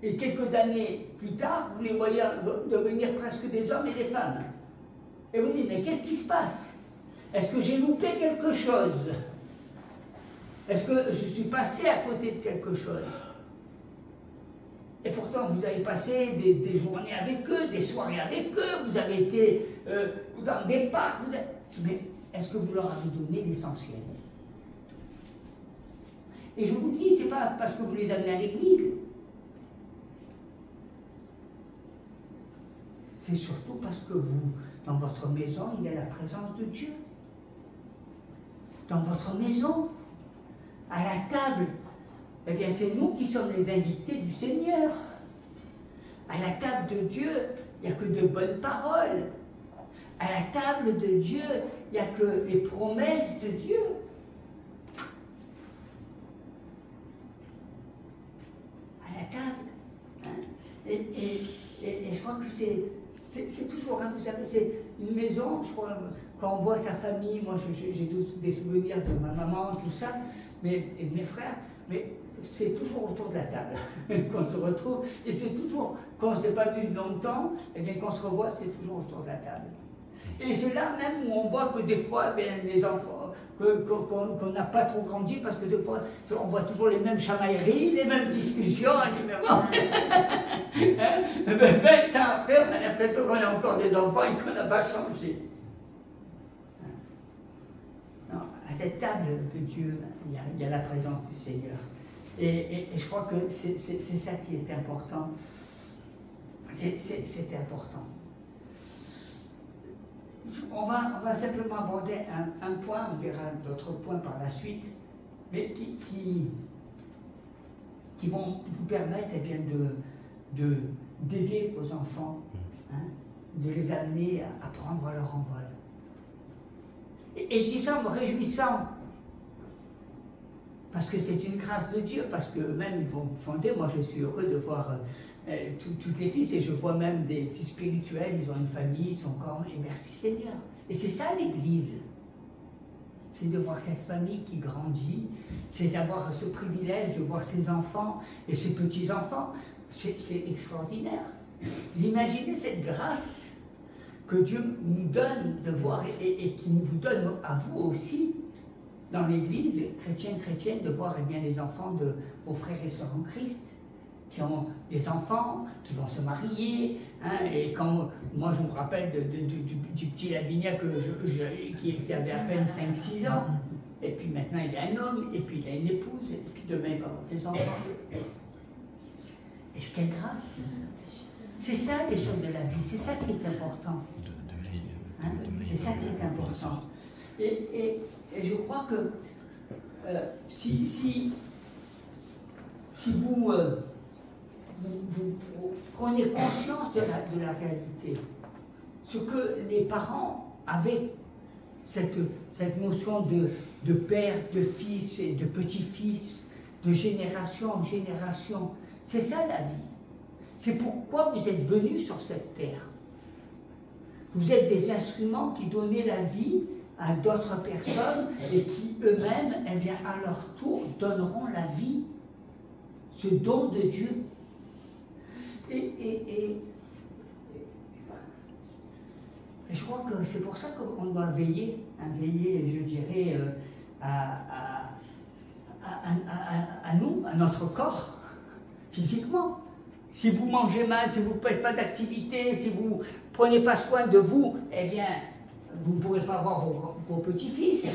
et quelques années plus tard, vous les voyez devenir presque des hommes et des femmes. Et vous dites, mais qu'est-ce qui se passe? Est-ce que j'ai loupé quelque chose? Est-ce que je suis passé à côté de quelque chose? Et pourtant, vous avez passé des journées avec eux, des soirées avec eux, vous avez été dans des parcs, mais est-ce que vous leur avez donné l'essentiel? Et je vous dis, c'est pas parce que vous les amenez à l'église, c'est surtout parce que vous, dans votre maison, il y a la présence de Dieu. Dans votre maison, à la table, c'est nous qui sommes les invités du Seigneur. À la table de Dieu, il n'y a que de bonnes paroles. À la table de Dieu, il n'y a que les promesses de Dieu. À la table. Hein? Et je crois que c'est toujours, hein, vous savez, c'est une maison, je crois, quand on voit sa famille, moi j'ai des souvenirs de ma maman, tout ça, et de mes frères, mais c'est toujours autour de la table qu'on se retrouve, et c'est toujours, quand on ne s'est pas vu longtemps, et bien qu'on se revoit, c'est toujours autour de la table. Et c'est là même où on voit que des fois, les enfants, qu'on n'a pas trop grandi, parce que des fois, on voit toujours les mêmes chamailleries, les mêmes discussions, les mêmes... hein? 20 ans après, on a l'impression qu'on a encore des enfants et qu'on n'a pas changé. Non, à cette table de Dieu, il y a la présence du Seigneur. Et je crois que c'est ça qui est important. C'est important. On va simplement aborder un point, on verra d'autres points par la suite, mais qui vont vous permettre d'aider vos enfants, hein, de les amener à prendre leur envol. Et je dis ça en me réjouissant, parce que c'est une grâce de Dieu, parce qu'eux-mêmes ils vont fonder. Moi je suis heureux de voir toutes les fils, et je vois même des fils spirituels, ils ont une famille, ils sont encore, et merci Seigneur. Et c'est ça l'Église, c'est de voir cette famille qui grandit, c'est d'avoir ce privilège de voir ses enfants et ses petits-enfants, c'est extraordinaire. Vous imaginez cette grâce que Dieu nous donne de voir et qui vous donne à vous aussi, dans l'Église chrétienne, de voir bien, les enfants de vos frères et sœurs en Christ, qui ont des enfants, qui vont se marier. Hein, et quand moi je me rappelle du petit Lavinia qui avait à peine 5-6 ans, et puis maintenant il a un homme, et puis il a une épouse, et puis demain il va avoir des enfants. Est-ce quelle grâce? C'est ça les choses de la vie, c'est ça qui est important. Hein, c'est ça qui est important. Et je crois que si vous prenez conscience de la réalité, ce que les parents avaient, cette notion de père, de fils et de petit-fils, de génération en génération, c'est ça la vie. C'est pourquoi vous êtes venus sur cette terre. Vous êtes des instruments qui donnaient la vie à d'autres personnes et qui eux-mêmes, eh bien, à leur tour, donneront la vie, ce don de Dieu. Et je crois que c'est pour ça qu'on doit veiller, veiller, je dirais, à nous, à notre corps, physiquement. Si vous mangez mal, si vous ne faites pas d'activité, si vous ne prenez pas soin de vous, eh bien, vous ne pourrez pas avoir vos petits-fils.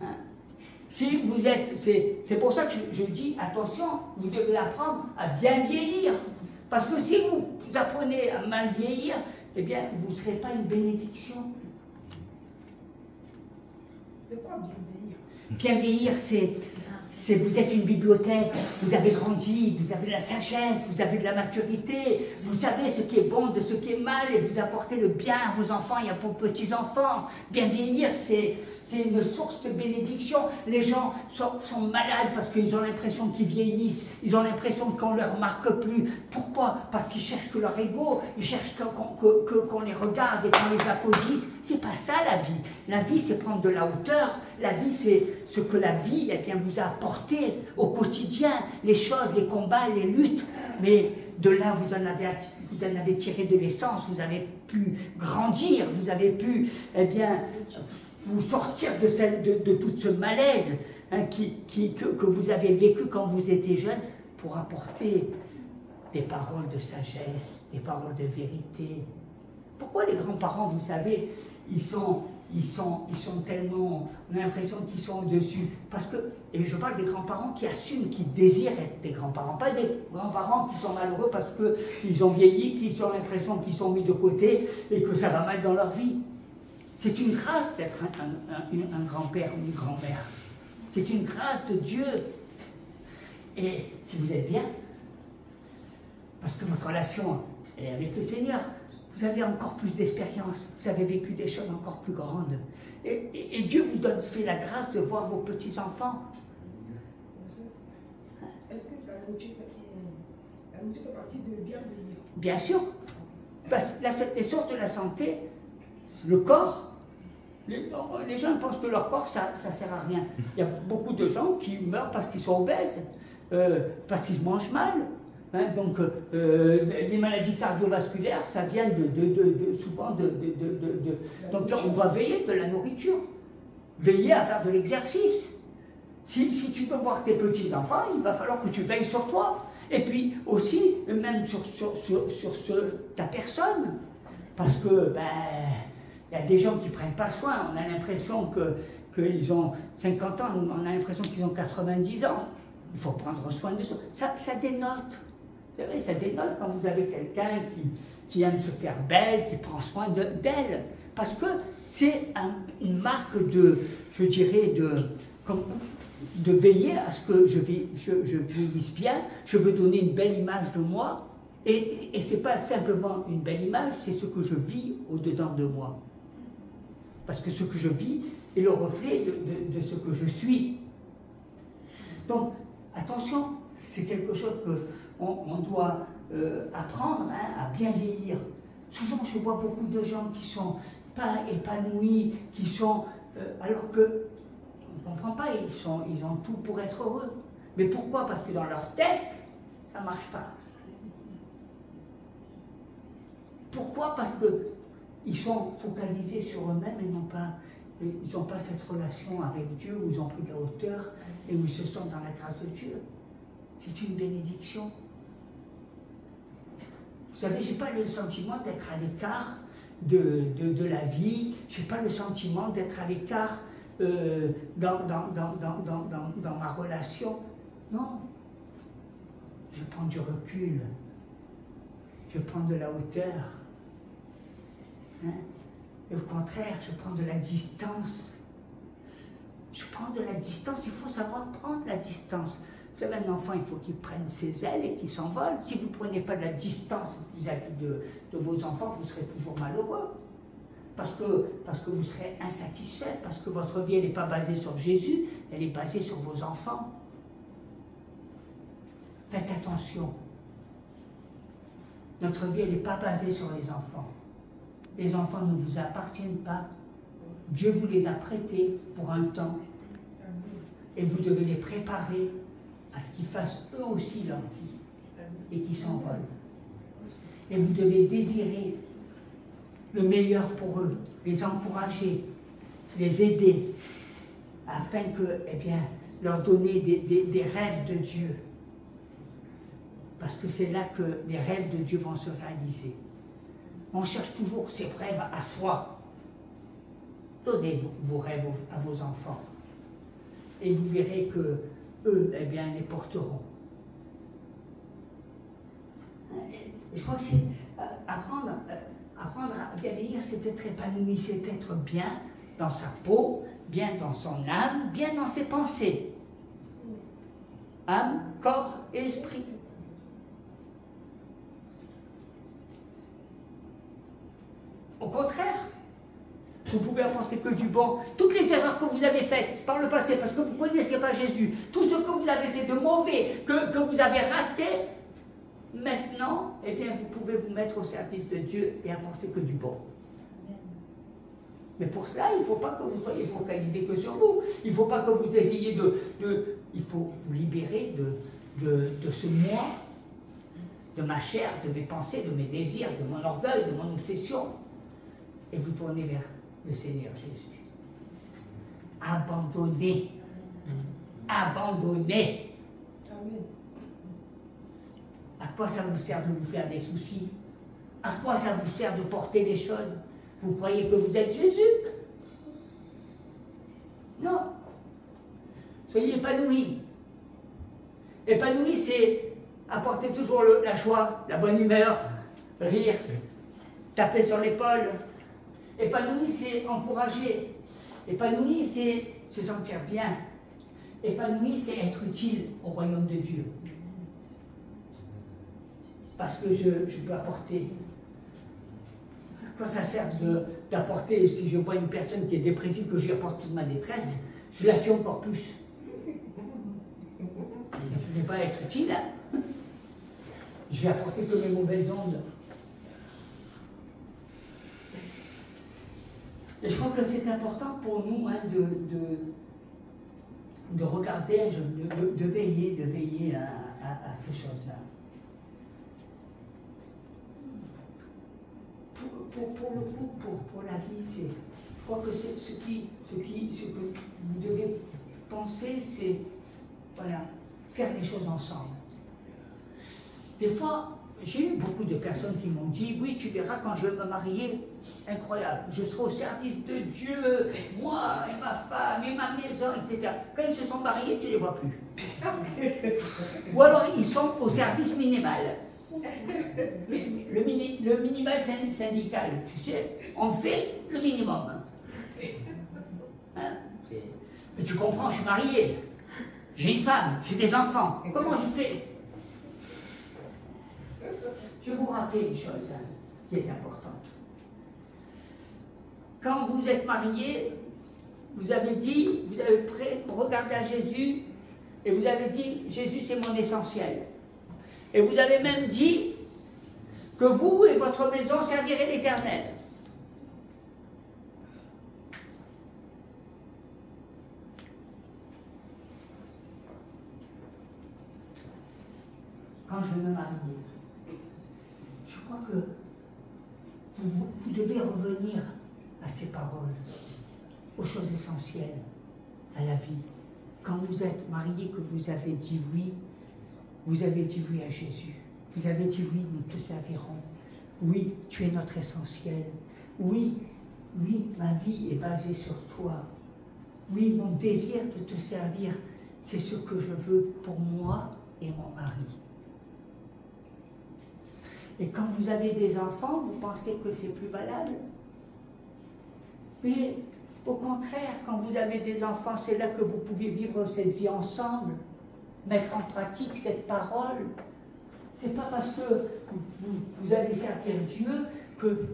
Hein? Si vous êtes, c'est pour ça que je dis, attention, vous devez apprendre à bien vieillir. Parce que si vous apprenez à mal vieillir, eh bien, vous ne serez pas une bénédiction. C'est quoi bien vieillir? Bien vieillir, c'est vous êtes une bibliothèque, vous avez grandi, vous avez de la sagesse, vous avez de la maturité, vous savez ce qui est bon de ce qui est mal et vous apportez le bien à vos enfants et à vos petits-enfants. Bien vieillir, c'est une source de bénédiction. Les gens sont malades parce qu'ils ont l'impression qu'ils vieillissent, ils ont l'impression qu'on ne les remarque plus. Pourquoi? Parce qu'ils cherchent que leur ego, ils cherchent qu'on les regarde et qu'on les applaudisse. C'est pas ça la vie. La vie, c'est prendre de la hauteur. La vie, c'est ce que la vie vous a apporté au quotidien, les choses, les combats, les luttes. Mais de là, vous en avez tiré de l'essence, vous avez pu grandir, vous avez pu, vous sortir de tout ce malaise que vous avez vécu quand vous étiez jeune, pour apporter des paroles de sagesse, des paroles de vérité. Pourquoi les grands-parents, vous savez, ils sont tellement, on a l'impression qu'ils sont au-dessus. Parce que, et je parle des grands-parents qui assument, qui désirent être des grands-parents, pas des grands-parents qui sont malheureux parce qu'ils ont vieilli, qui ont l'impression qu'ils sont mis de côté et que ça va mal dans leur vie. C'est une grâce d'être un grand-père ou une grand-mère. C'est une grâce de Dieu. Et si vous êtes bien, parce que votre relation est avec le Seigneur, vous avez encore plus d'expérience, vous avez vécu des choses encore plus grandes. Et Dieu vous fait la grâce de voir vos petits-enfants. Est-ce que la nourriture fait partie de bien vieillir? Bien sûr. Parce que les sources de la santé, le corps, les gens pensent que leur corps, ça ne sert à rien. Il y a beaucoup de gens qui meurent parce qu'ils sont obèses, parce qu'ils mangent mal. Hein, donc, les maladies cardiovasculaires, ça vient souvent donc on doit veiller de la nourriture, veiller à faire de l'exercice. Si tu veux voir tes petits-enfants, il va falloir que tu veilles sur toi. Et puis aussi, même sur ta personne. Parce que, il y a des gens qui ne prennent pas soin. On a l'impression qu'ils ont 50 ans, on a l'impression qu'ils ont 90 ans. Il faut prendre soin de ça. Ça dénote. Vous savez, ça dénote quand vous avez quelqu'un qui aime se faire belle, qui prend soin d'elle. Parce que c'est une marque de, je dirais, de veiller à ce que je vieillisse bien, je veux donner une belle image de moi, et ce n'est pas simplement une belle image, c'est ce que je vis au-dedans de moi. Parce que ce que je vis est le reflet de ce que je suis. Donc, attention, c'est quelque chose qu'on doit apprendre, hein, à bien vieillir. Souvent, je vois beaucoup de gens qui ne sont pas épanouis, qui sont... alors que, on ne comprend pas, ils ont tout pour être heureux. Mais pourquoi? Parce que dans leur tête, ça ne marche pas. Pourquoi? Parce qu'ils sont focalisés sur eux-mêmes et ils n'ont pas cette relation avec Dieu où ils ont pris de la hauteur et où ils se sentent dans la grâce de Dieu. C'est une bénédiction. Vous savez, je n'ai pas le sentiment d'être à l'écart de la vie, je n'ai pas le sentiment d'être à l'écart dans ma relation. Non. Je prends du recul. Je prends de la hauteur. Hein? Et au contraire, je prends de la distance. Je prends de la distance, il faut savoir prendre la distance. Vous savez, un enfant, il faut qu'il prenne ses ailes et qu'il s'envole. Si vous ne prenez pas de la distance vis-à-vis de vos enfants, vous serez toujours malheureux. Parce que vous serez insatisfait, parce que votre vie, elle n'est pas basée sur Jésus, elle est basée sur vos enfants. Faites attention. Notre vie, elle n'est pas basée sur les enfants. Les enfants ne vous appartiennent pas. Dieu vous les a prêtés pour un temps. Et vous devez les préparer à ce qu'ils fassent eux aussi leur vie et qu'ils s'envolent. Et vous devez désirer le meilleur pour eux, les encourager, les aider, afin que, eh bien, leur donner des rêves de Dieu. Parce que c'est là que les rêves de Dieu vont se réaliser. On cherche toujours ces rêves à soi. Donnez vos rêves à vos enfants. Et vous verrez que eux, eh bien, les porteront. Je crois que c'est apprendre à bien vieillir, c'est être épanoui, c'est être bien dans sa peau, bien dans son âme, bien dans ses pensées. Âme, corps et esprit. Au contraire, vous pouvez apporter que du bon. Toutes les erreurs que vous avez faites par le passé, parce que vous ne connaissiez pas Jésus, tout ce que vous avez fait de mauvais, que vous avez raté, maintenant, eh bien, vous pouvez vous mettre au service de Dieu et apporter que du bon. Mais pour cela, il ne faut pas que vous soyez focalisé que sur vous. Il ne faut pas que vous essayiez il faut vous libérer de ce moi, de ma chair, de mes pensées, de mes désirs, de mon orgueil, de mon obsession. Et vous tournez vers le Seigneur Jésus. Abandonnez. Abandonnez. Amen. À quoi ça vous sert de vous faire des soucis? À quoi ça vous sert de porter les choses? Vous croyez que vous êtes Jésus? Non. Soyez épanouis. Épanoui, c'est apporter toujours la joie, la bonne humeur, rire, taper sur l'épaule. Épanoui, c'est encourager. Épanoui, c'est se sentir bien. Épanoui, c'est être utile au royaume de Dieu. Parce que je peux apporter. Quand ça sert d'apporter, si je vois une personne qui est dépressive, que je lui apporte toute ma détresse, je la tue encore plus. Je ne vais pas être utile, hein. Je vais apporter que mes mauvaises ondes. Et je crois que c'est important pour nous, hein, de regarder, de veiller à ces choses-là. Pour le coup, pour la vie, je crois que c'est ce que vous devez penser, c'est voilà, faire les choses ensemble. Des fois, j'ai eu beaucoup de personnes qui m'ont dit, oui, tu verras quand je vais me marier, incroyable, je serai au service de Dieu, moi et ma femme et ma maison, etc. Quand ils se sont mariés, tu ne les vois plus. Ou alors ils sont au service minimal. Le minimal syndical, tu sais, on fait le minimum. Hein, mais tu comprends, je suis marié. J'ai une femme, j'ai des enfants. Comment je fais? Je vais vous rappeler une chose hein, qui est importante. Quand vous êtes marié, vous avez dit, vous avez regardé à Jésus et vous avez dit, Jésus c'est mon essentiel. Et vous avez même dit que vous et votre maison serviraient l'Éternel. Quand je me marie, je crois que vous devez revenir à ces paroles, aux choses essentielles, à la vie. Quand vous êtes marié, que vous avez dit oui, vous avez dit oui à Jésus. Vous avez dit oui, nous te servirons. Oui, tu es notre essentiel. Oui, oui, ma vie est basée sur toi. Oui, mon désir de te servir, c'est ce que je veux pour moi et mon mari. Et quand vous avez des enfants, vous pensez que c'est plus valable? Mais au contraire, quand vous avez des enfants, c'est là que vous pouvez vivre cette vie ensemble, mettre en pratique cette parole. C'est pas parce que vous allez servir Dieu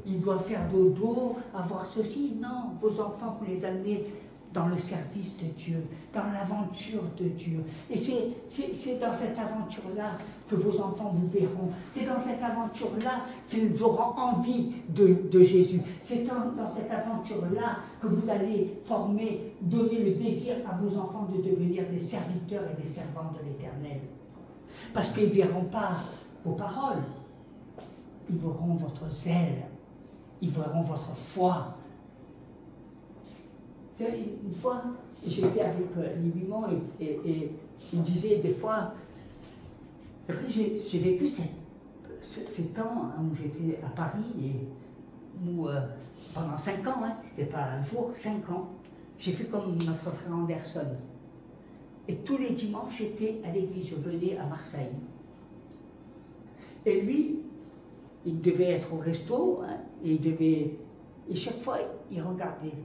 qu'il doit faire dodo, avoir ceci. Non, vos enfants, vous les amenez dans le service de Dieu, dans l'aventure de Dieu. Et c'est dans cette aventure-là que vos enfants vous verront. C'est dans cette aventure-là qu'ils auront envie de Jésus. C'est dans cette aventure-là que vous allez former, donner le désir à vos enfants de devenir des serviteurs et des servantes de l'Éternel. Parce qu'ils ne verront pas vos paroles, ils verront votre zèle, ils verront votre foi. Une fois, j'étais avec Louis-Mimon et il disait des fois, après j'ai vécu ces temps où j'étais à Paris et où pendant 5 ans, hein, c'était pas un jour, 5 ans, j'ai fait comme notre frère Anderson. Et tous les dimanches, j'étais à l'église, je venais à Marseille. Et lui, il devait être au resto, hein, et chaque fois, il regardait.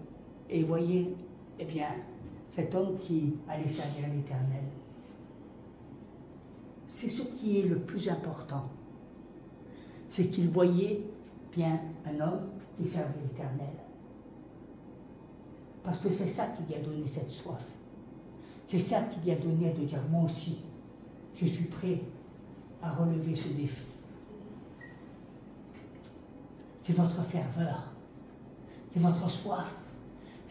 Et il voyait, eh bien, cet homme qui allait servir l'Éternel. C'est ce qui est le plus important. C'est qu'il voyait bien un homme qui servait l'Éternel. Parce que c'est ça qui lui a donné cette soif. C'est ça qui lui a donné de dire, moi aussi, je suis prêt à relever ce défi. C'est votre ferveur, c'est votre soif.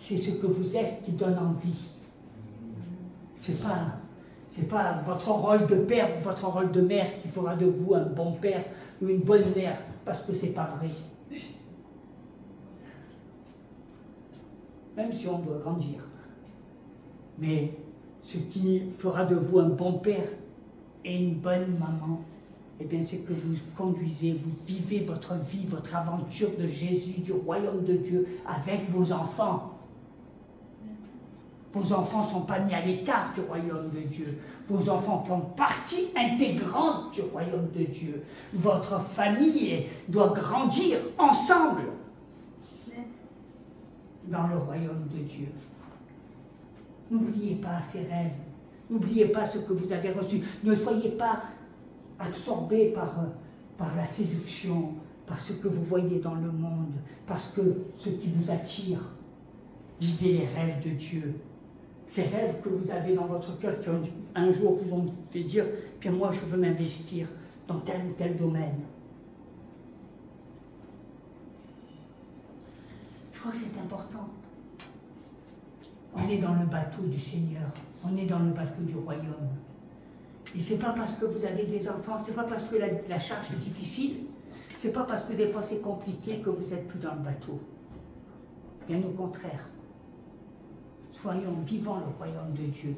C'est ce que vous êtes qui donne envie. C'est pas votre rôle de père ou votre rôle de mère qui fera de vous un bon père ou une bonne mère, parce que c'est pas vrai. Même si on doit grandir. Mais ce qui fera de vous un bon père et une bonne maman, eh bien c'est que vous conduisez, vous vivez votre vie, votre aventure de Jésus, du royaume de Dieu, avec vos enfants. Vos enfants ne sont pas mis à l'écart du royaume de Dieu. Vos enfants font partie intégrante du royaume de Dieu. Votre famille doit grandir ensemble dans le royaume de Dieu. N'oubliez pas ces rêves. N'oubliez pas ce que vous avez reçu. Ne soyez pas absorbés par la séduction, par ce que vous voyez dans le monde, parce que ce qui vous attire. Vivez les rêves de Dieu. Ces rêves que vous avez dans votre cœur, qui un jour vous ont fait dire, puis moi je veux m'investir dans tel ou tel domaine. Je crois que c'est important. On est dans le bateau du Seigneur, on est dans le bateau du royaume. Et c'est pas parce que vous avez des enfants, c'est pas parce que la charge est difficile, c'est pas parce que des fois c'est compliqué que vous êtes plus dans le bateau. Bien au contraire. Soyons vivants le royaume de Dieu,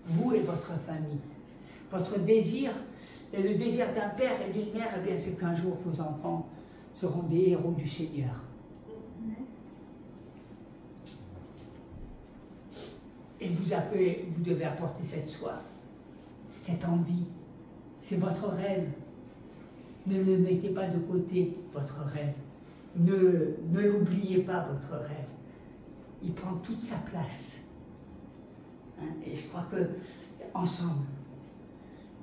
vous et votre famille. Votre désir, et le désir d'un père et d'une mère, eh bien, c'est qu'un jour vos enfants seront des héros du Seigneur. Et vous devez apporter cette soif, cette envie. C'est votre rêve. Ne le mettez pas de côté, votre rêve. Ne l'oubliez pas, votre rêve. Il prend toute sa place. Et je crois que ensemble.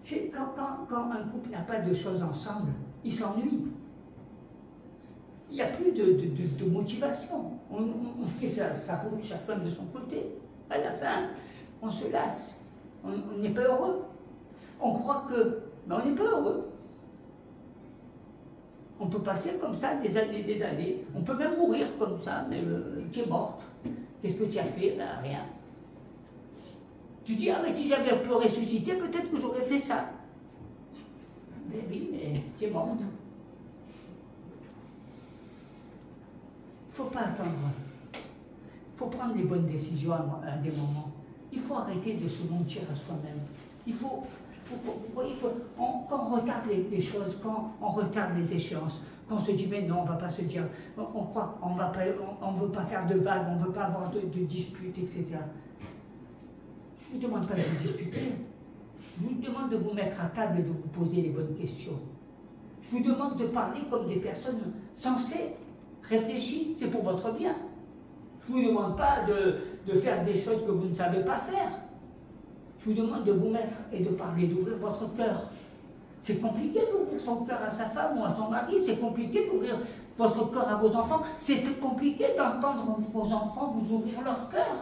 C'est quand un couple n'a pas de choses ensemble, il s'ennuie. Il n'y a plus de motivation. On fait sa route chacun de son côté. À la fin, on se lasse. On n'est pas heureux. On croit que... Mais on n'est pas heureux. On peut passer comme ça des années. On peut même mourir comme ça, mais tu es morte. Qu'est-ce que tu as fait? Ben, rien. Tu dis, ah mais si j'avais pu ressusciter, peut-être que j'aurais fait ça. Mais oui, mais tu es morte. Il ne faut pas attendre. Il faut prendre les bonnes décisions à des moments. Il faut arrêter de se mentir à soi-même. Il faut, vous voyez, quand on retarde les choses, quand on retarde les échéances, quand on se dit, mais non, on ne va pas se dire, on croit, on ne veut pas faire de vagues, on ne veut pas avoir de disputes, etc. Je ne vous demande pas de vous disputer. Je vous demande de vous mettre à table et de vous poser les bonnes questions. Je vous demande de parler comme des personnes sensées, réfléchies, c'est pour votre bien. Je ne vous demande pas de faire des choses que vous ne savez pas faire. Je vous demande de vous mettre et de parler, d'ouvrir votre cœur. C'est compliqué d'ouvrir son cœur à sa femme ou à son mari, c'est compliqué d'ouvrir votre cœur à vos enfants, c'est compliqué d'entendre vos enfants vous ouvrir leur cœur.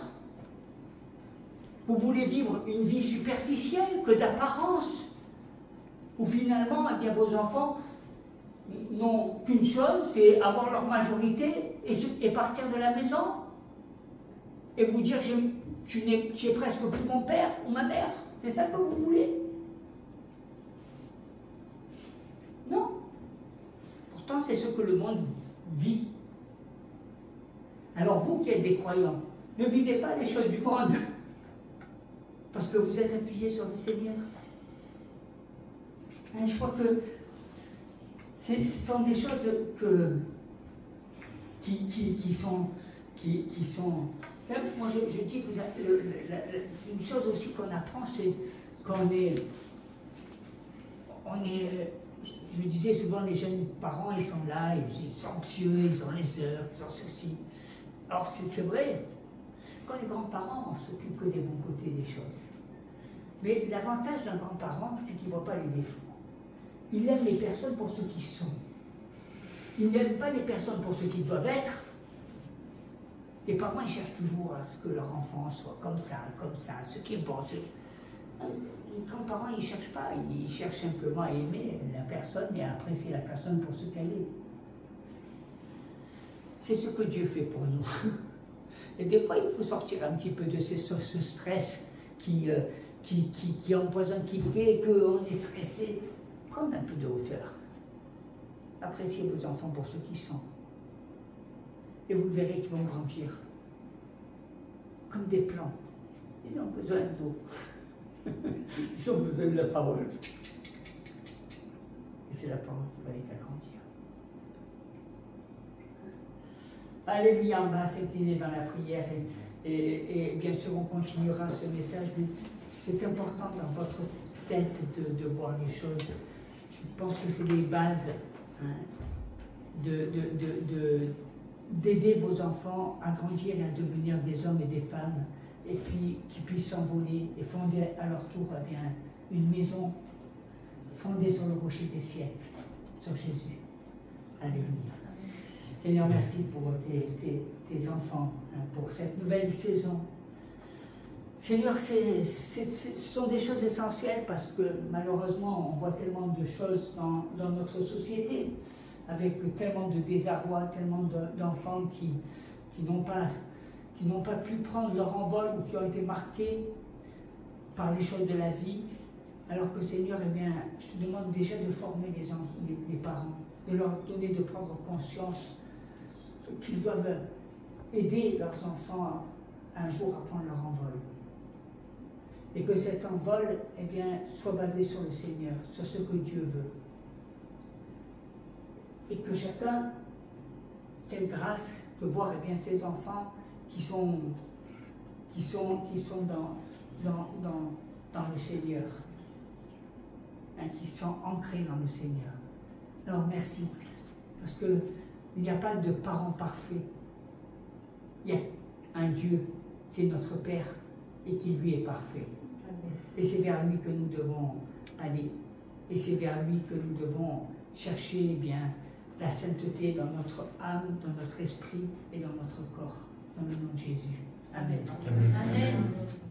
Vous voulez vivre une vie superficielle, que d'apparence, où finalement, eh bien, vos enfants n'ont qu'une chose, c'est avoir leur majorité et partir de la maison. Et vous dire, tu es presque plus mon père ou ma mère. C'est ça que vous voulez? Non. Pourtant, c'est ce que le monde vit. Alors vous qui êtes des croyants, ne vivez pas les choses du monde. Parce que vous êtes appuyés sur le Seigneur. Hein, je crois que ce sont des choses qui sont... Moi, je dis, une chose aussi qu'on apprend, c'est qu'on est... Je disais souvent, les jeunes parents, ils sont là, ils sont anxieux, ils ont les heures, ils ont ceci. Alors, c'est vrai. Quand les grands-parents, on s'occupe que des bons côtés des choses. Mais l'avantage d'un grand-parent, c'est qu'il ne voit pas les défauts. Il aime les personnes pour ce qu'ils sont. Il n'aime pas les personnes pour ce qu'ils doivent être. Les parents, ils cherchent toujours à ce que leur enfant soit comme ça, ce qui est bon. Les grands-parents, ils ne cherchent pas, ils cherchent simplement à aimer la personne et à apprécier la personne pour ce qu'elle est. C'est ce que Dieu fait pour nous. Et des fois, il faut sortir un petit peu de ce stress qui empoisonne, qui fait qu'on est stressé. Prendre un peu de hauteur. Appréciez vos enfants pour ce qu'ils sont. Et vous verrez qu'ils vont grandir. Comme des plants. Ils ont besoin d'eau. Ils ont besoin de la parole. Et c'est la parole qui va les faire grandir. Alléluia, on va s'incliner dans la prière et bien sûr on continuera ce message, mais c'est important dans votre tête de voir les choses. Je pense que c'est les bases d'aider vos enfants à grandir et à devenir des hommes et des femmes, et puis qui puissent s'envoler et fonder à leur tour bien, une maison fondée sur le rocher des siècles, sur Jésus. Alléluia. Seigneur, merci pour tes enfants, pour cette nouvelle saison. Seigneur, ce sont des choses essentielles parce que malheureusement, on voit tellement de choses dans notre société, avec tellement de désarroi, tellement d'enfants qui n'ont pas pu prendre leur envol ou qui ont été marqués par les choses de la vie. Alors que Seigneur, eh bien, je te demande déjà de former les parents, de leur donner de prendre conscience qu'ils doivent aider leurs enfants un jour à prendre leur envol. Et que cet envol, eh bien, soit basé sur le Seigneur, sur ce que Dieu veut. Et que chacun, quelle grâce de voir eh bien, ces enfants qui sont dans le Seigneur, qui sont ancrés dans le Seigneur. Alors merci, parce qu'il n'y a pas de parent parfait. Il y a un Dieu qui est notre Père et qui lui est parfait. Et c'est vers lui que nous devons aller. Et c'est vers lui que nous devons chercher bien la sainteté dans notre âme, dans notre esprit et dans notre corps. Dans le nom de Jésus. Amen. Amen. Amen.